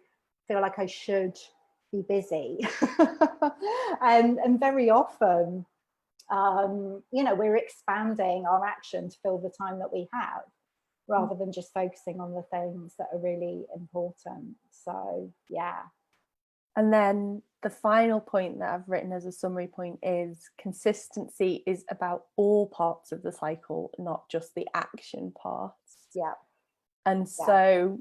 feel like I should be busy? and very often you know, we're expanding our action to fill the time that we have, rather than just focusing on the things that are really important. So yeah. And then the final point that I've written as a summary point is consistency is about all parts of the cycle, not just the action parts. Yeah. And so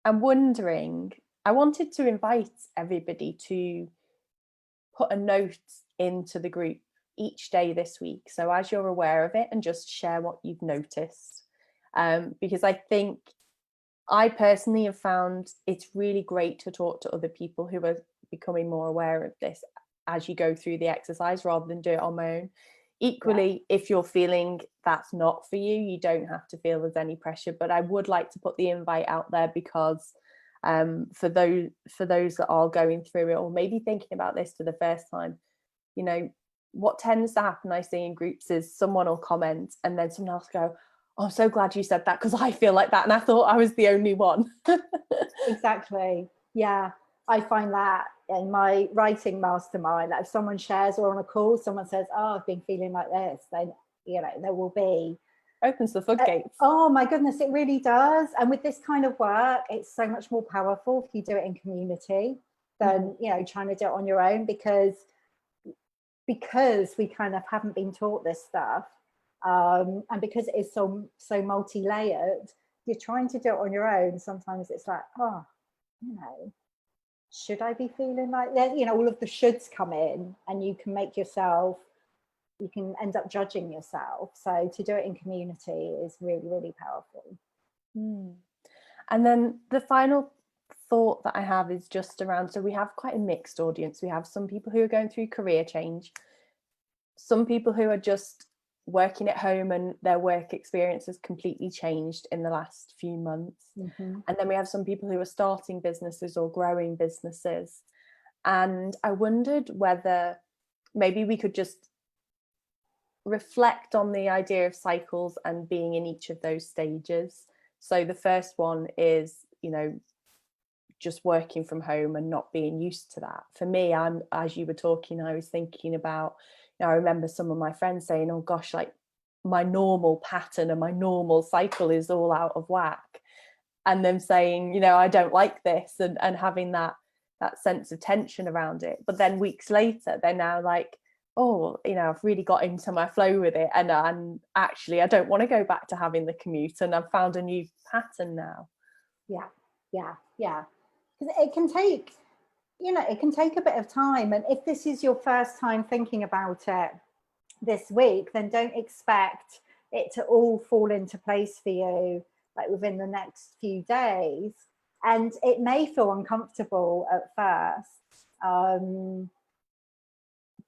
I'm wondering, I wanted to invite everybody to put a note into the group each day this week. So as you're aware of it, and just share what you've noticed. Because I think I personally have found it's really great to talk to other people who are becoming more aware of this as you go through the exercise, rather than do it on my own. Equally, if you're feeling that's not for you, you don't have to feel there's any pressure. But I would like to put the invite out there, because for those that are going through it, or maybe thinking about this for the first time, you know, what tends to happen, I see in groups, is someone will comment and then someone else go, oh, I'm so glad you said that, because I feel like that and I thought I was the only one. Exactly. Yeah, I find that in my writing mastermind, that if someone shares, or on a call someone says, oh, I've been feeling like this, then, you know, there will be, opens the floodgates. Oh my goodness, it really does. And with this kind of work, it's so much more powerful if you do it in community than, you know, trying to do it on your own, because we kind of haven't been taught this stuff. And because it is so multi-layered, you're trying to do it on your own. Sometimes it's like, oh, you know, should I be feeling like that? You know, all of the shoulds come in, and you can end up judging yourself. So to do it in community is really, really powerful. And then the final thought that I have is just around, so we have quite a mixed audience. We have some people who are going through career change, some people who are just working at home and their work experience has completely changed in the last few months. And then we have some people who are starting businesses or growing businesses. And I wondered whether maybe we could just reflect on the idea of cycles and being in each of those stages. So the first one is, you know, just working from home and not being used to that. For me, as you were talking, I was thinking about, you know, I remember some of my friends saying, oh gosh, like my normal pattern and my normal cycle is all out of whack. And them saying, you know, I don't like this, and having that sense of tension around it. But then weeks later, they're now like, oh, you know, I've really got into my flow with it. And actually, I don't want to go back to having the commute, and I've found a new pattern now. Yeah. Because it can take, you know, it can take a bit of time. And if this is your first time thinking about it this week, then don't expect it to all fall into place for you like within the next few days. And it may feel uncomfortable at first.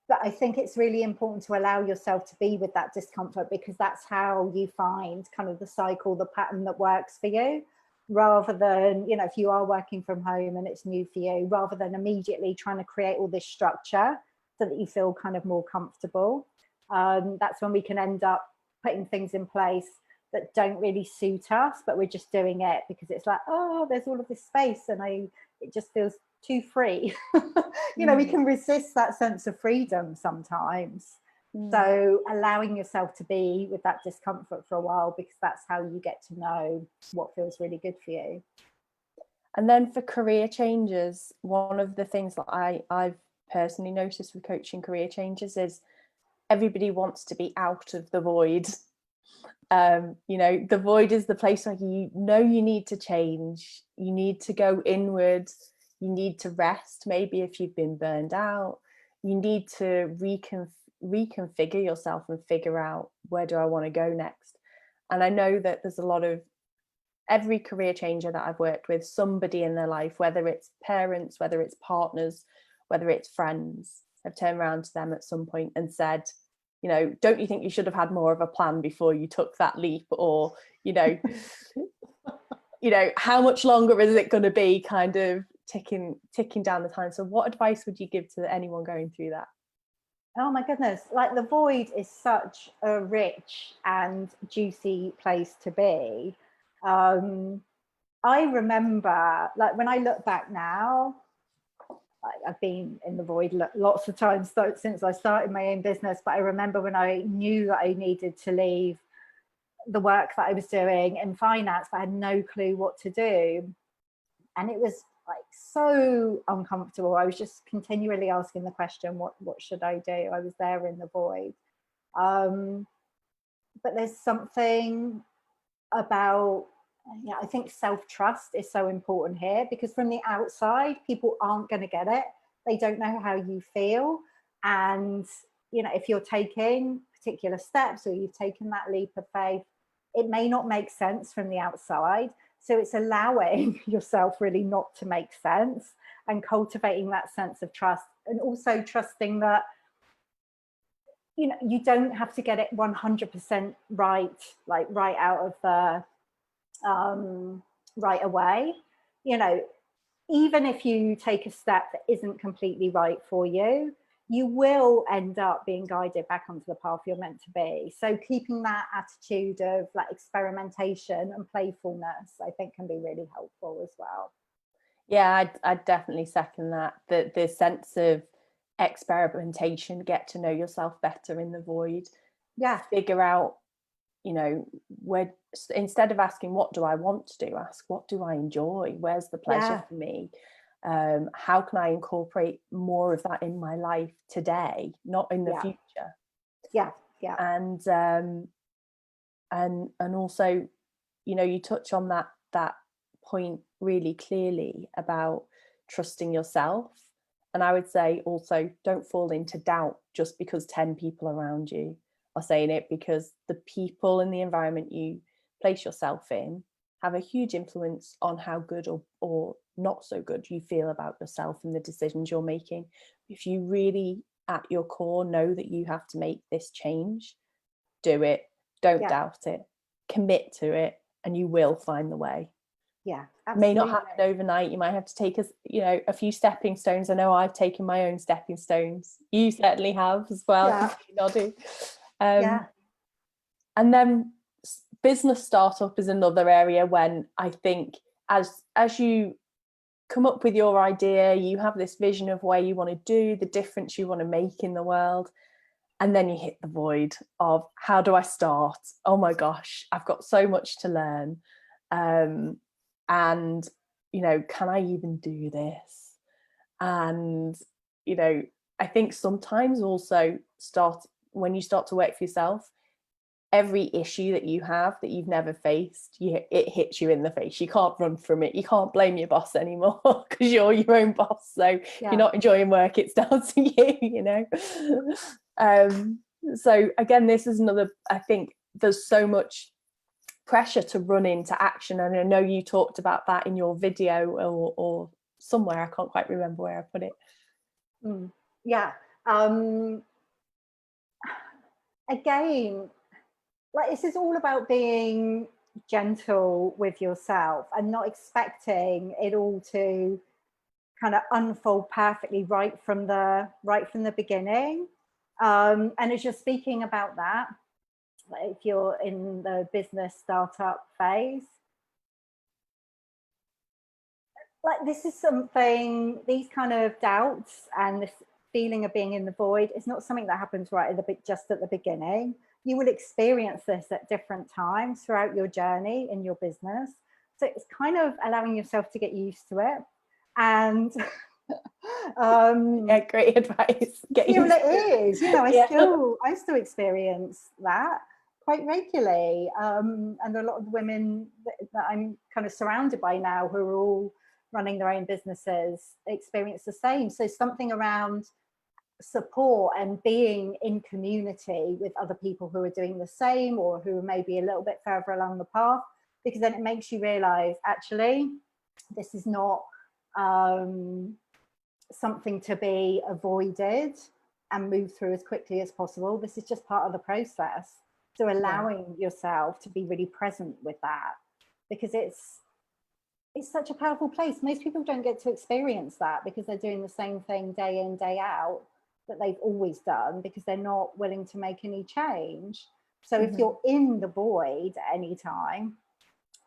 But I think it's really important to allow yourself to be with that discomfort, because that's how you find kind of the cycle, the pattern that works for you, rather than, you know, if you are working from home and it's new for you, rather than immediately trying to create all this structure so that you feel kind of more comfortable. That's when we can end up putting things in place that don't really suit us, but we're just doing it because it's like, oh, there's all of this space and it just feels too free. You know, we can resist that sense of freedom sometimes. So allowing yourself to be with that discomfort for a while, because that's how you get to know what feels really good for you. And then for career changes, one of the things that I've personally noticed with coaching career changes is everybody wants to be out of the void. You know, the void is the place where you know you need to change, you need to go inward, you need to rest, maybe if you've been burned out, you need to reconfigure yourself and figure out, where do I want to go next? And I know that there's a lot of, every career changer that I've worked with, somebody in their life, whether it's parents, whether it's partners, whether it's friends, have turned around to them at some point and said, you know, don't you think you should have had more of a plan before you took that leap? Or, you know, how much longer is it going to be, kind of ticking down the time. So what advice would you give to anyone going through that? Oh my goodness, like the void is such a rich and juicy place to be. I remember, like when I look back now, I've been in the void lots of times since I started my own business, but I remember when I knew that I needed to leave the work that I was doing in finance, but I had no clue what to do. And it was like so uncomfortable. I was just continually asking the question, what should I do? I was there in the void. But there's something about, I think self-trust is so important here, because from the outside, people aren't going to get it. They don't know how you feel. And, if you're taking particular steps or you've taken that leap of faith, it may not make sense from the outside. So it's allowing yourself really not to make sense and cultivating that sense of trust, and also trusting that, you don't have to get it 100% right, like right out of the, right away. Even if you take a step that isn't completely right for you, you will end up being guided back onto the path you're meant to be. So keeping that attitude of like experimentation and playfulness, I think, can be really helpful as well. Yeah, I'd definitely second that. The sense of experimentation, get to know yourself better in the void. Yeah. Figure out, where, instead of asking what do I want to do, ask what do I enjoy? Where's the pleasure for me? How can I incorporate more of that in my life today, not in the future? Yeah. And also, you touch on that point really clearly about trusting yourself. And I would say also, don't fall into doubt just because 10 people around you are saying it, because the people in the environment you place yourself in have a huge influence on how good or not so good you feel about yourself and the decisions you're making. If you really at your core know that you have to make this change, do it. Don't doubt it. Commit to it, and you will find the way. Yeah, absolutely. May not happen overnight. You might have to take a few stepping stones. I know I've taken my own stepping stones. You certainly have as well. Yeah. And then business startup is another area when I think as you come up with your idea, you have this vision of where you want to do, the difference you want to make in the world. And then you hit the void of, how do I start? Oh my gosh, I've got so much to learn. And, can I even do this? And, I think sometimes also when you start to work for yourself, every issue that you have that you've never faced, it hits you in the face. You can't run from it. You can't blame your boss anymore because you're your own boss. So if you're not enjoying work, it's down to you, So again, this is another, I think there's so much pressure to run into action. And I know you talked about that in your video or somewhere. I can't quite remember where I put it. Yeah. Again, like, this is all about being gentle with yourself and not expecting it all to kind of unfold perfectly right from the beginning. And as you're speaking about that, like if you're in the business startup phase, like this is something, these kind of doubts and this feeling of being in the void is not something that happens right just at the beginning. You will experience this at different times throughout your journey in your business. So it's kind of allowing yourself to get used to it. And great advice. It is, I still experience that quite regularly. And a lot of women that I'm kind of surrounded by now who are all running their own businesses experience the same. So something around support and being in community with other people who are doing the same or who are maybe a little bit further along the path, because then it makes you realize, actually, this is not something to be avoided and move through as quickly as possible. This is just part of the process. So allowing yourself to be really present with that, because it's such a powerful place. Most people don't get to experience that because they're doing the same thing day in, day out that they've always done, because they're not willing to make any change. So if you're in the void at any time,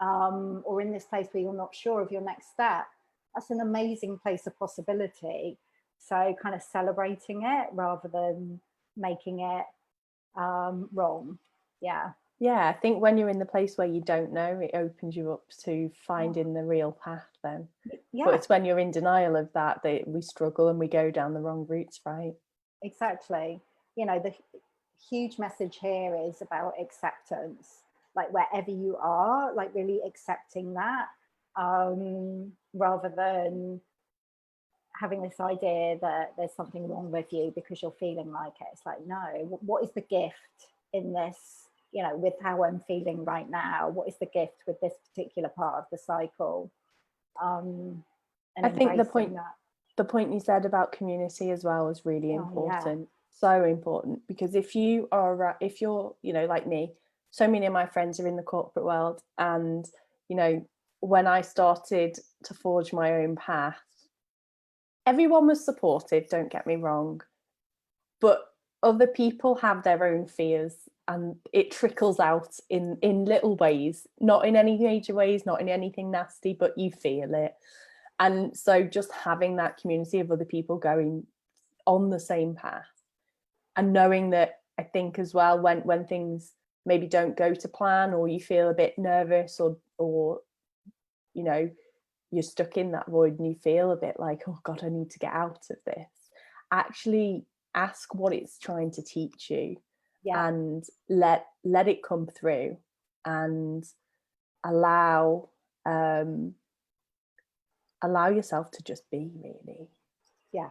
or in this place where you're not sure of your next step, that's an amazing place of possibility. So kind of celebrating it rather than making it wrong. Yeah. Yeah, I think when you're in the place where you don't know, it opens you up to finding the real path then. Yeah. But it's when you're in denial of that we struggle and we go down the wrong routes, right? Exactly. You know, the huge message here is about acceptance, like wherever you are, like really accepting that, rather than having this idea that there's something wrong with you because you're feeling like it. It's like, no, what is the gift in this, you know, with how I'm feeling right now? What is the gift with this particular part of the cycle? And I think the point you said about community as well is really important. Yeah. So important, because if you're, you know, like me, so many of my friends are in the corporate world, and, you know, when I started to forge my own path, everyone was supportive, don't get me wrong, but other people have their own fears, and it trickles out in little ways, not in any major ways, not in anything nasty, but you feel it. And so just having that community of other people going on the same path, and knowing that, I think as well, when things maybe don't go to plan, or you feel a bit nervous, or you know, you're stuck in that void and you feel a bit like, oh God, I need to get out of this. Actually ask what it's trying to teach you, and let it come through, and allow yourself to just be, really. Yeah,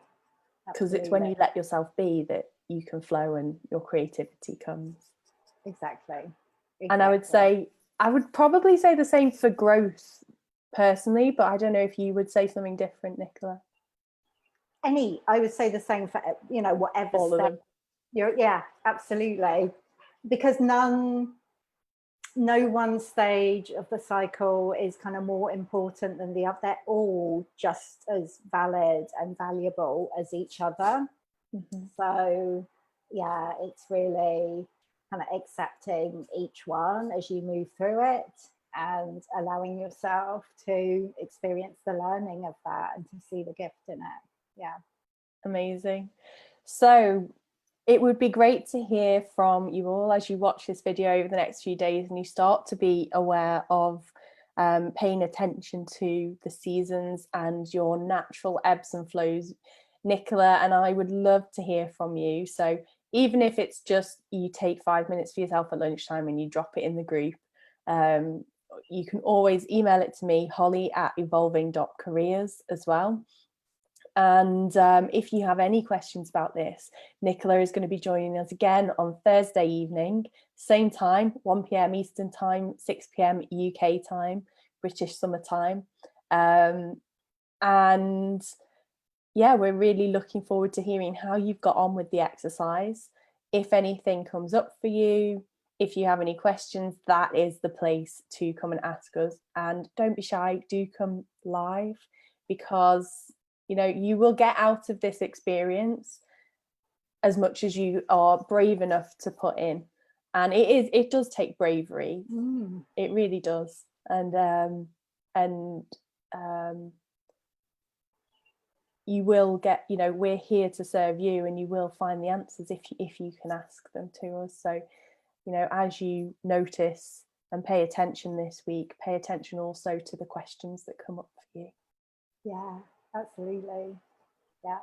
because it's when you let yourself be that you can flow and your creativity comes. Exactly. And I would probably say the same for growth personally, but I don't know if you would say something different, Nicola. I would say the same for, you know, whatever all step yeah, absolutely, because no one stage of the cycle is kind of more important than the other. They're all just as valid and valuable as each other. Mm-hmm. So yeah, it's really kind of accepting each one as you move through it, and allowing yourself to experience the learning of that and to see the gift in it. Yeah. Amazing. So it would be great to hear from you all as you watch this video over the next few days, and you start to be aware of paying attention to the seasons and your natural ebbs and flows. Nicola and I would love to hear from you. So even if it's just you take 5 minutes for yourself at lunchtime and you drop it in the group, you can always email it to me, holly@evolving.careers as well. And if you have any questions about this, Nicola is going to be joining us again on Thursday evening, same time, 1 p.m. Eastern time, 6 p.m. UK time, British summer time. And yeah, we're really looking forward to hearing how you've got on with the exercise. If anything comes up for you, if you have any questions, that is the place to come and ask us. And don't be shy, do come live, because you know, you will get out of this experience as much as you are brave enough to put in. And it does take bravery. It really does. And you will get, you know, we're here to serve you, and you will find the answers if you can ask them to us. So, you know, as you notice and pay attention this week, pay attention also to the questions that come up for you. Yeah, absolutely. Yeah.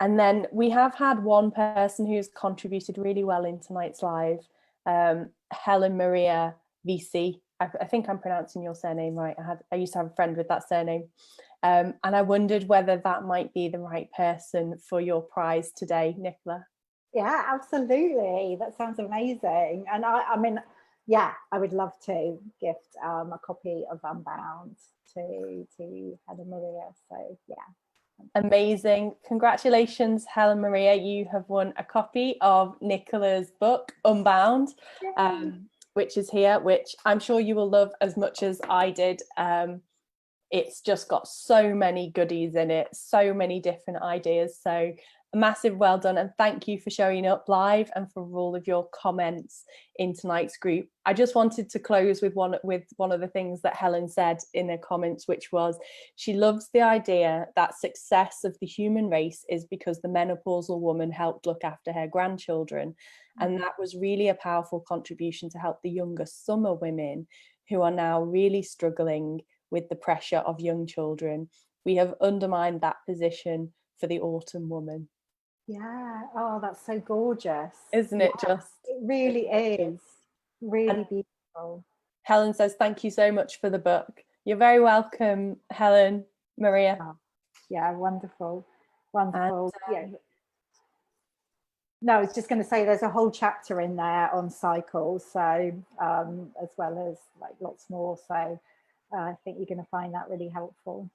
And then we have had one person who's contributed really well in tonight's live, Helen Maria VC. I think I'm pronouncing your surname right. I used to have a friend with that surname. And I wondered whether that might be the right person for your prize today, Nicola. Yeah, absolutely. That sounds amazing. And I mean, yeah, I would love to gift a copy of Unbound to Helen Maria. So yeah. Amazing. Congratulations, Helen Maria. You have won a copy of Nicola's book, Unbound, which is here, which I'm sure you will love as much as I did. It's just got so many goodies in it, so many different ideas. So A massive well done, and thank you for showing up live and for all of your comments in tonight's group. I just wanted to close with one of the things that Helen said in her comments, which was she loves the idea that success of the human race is because the menopausal woman helped look after her grandchildren. And that was really a powerful contribution to help the younger summer women who are now really struggling with the pressure of young children. We have undermined that position for the autumn woman. Yeah. Oh, that's so gorgeous. Isn't it just? It really is. Really beautiful. Helen says, thank you so much for the book. You're very welcome, Helen, Maria. Oh, yeah, wonderful. Wonderful. And, yeah. No, I was just going to say there's a whole chapter in there on cycles, so as well as like lots more. So I think you're going to find that really helpful.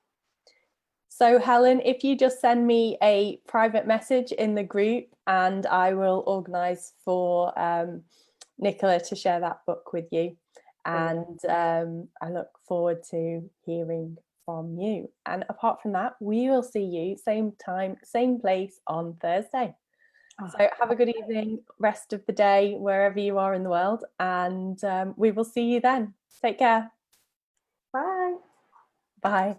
So Helen, if you just send me a private message in the group, and I will organise for Nicola to share that book with you. And I look forward to hearing from you. And apart from that, we will see you same time, same place on Thursday. So have a good evening, rest of the day, wherever you are in the world, and we will see you then. Take care. Bye. Bye.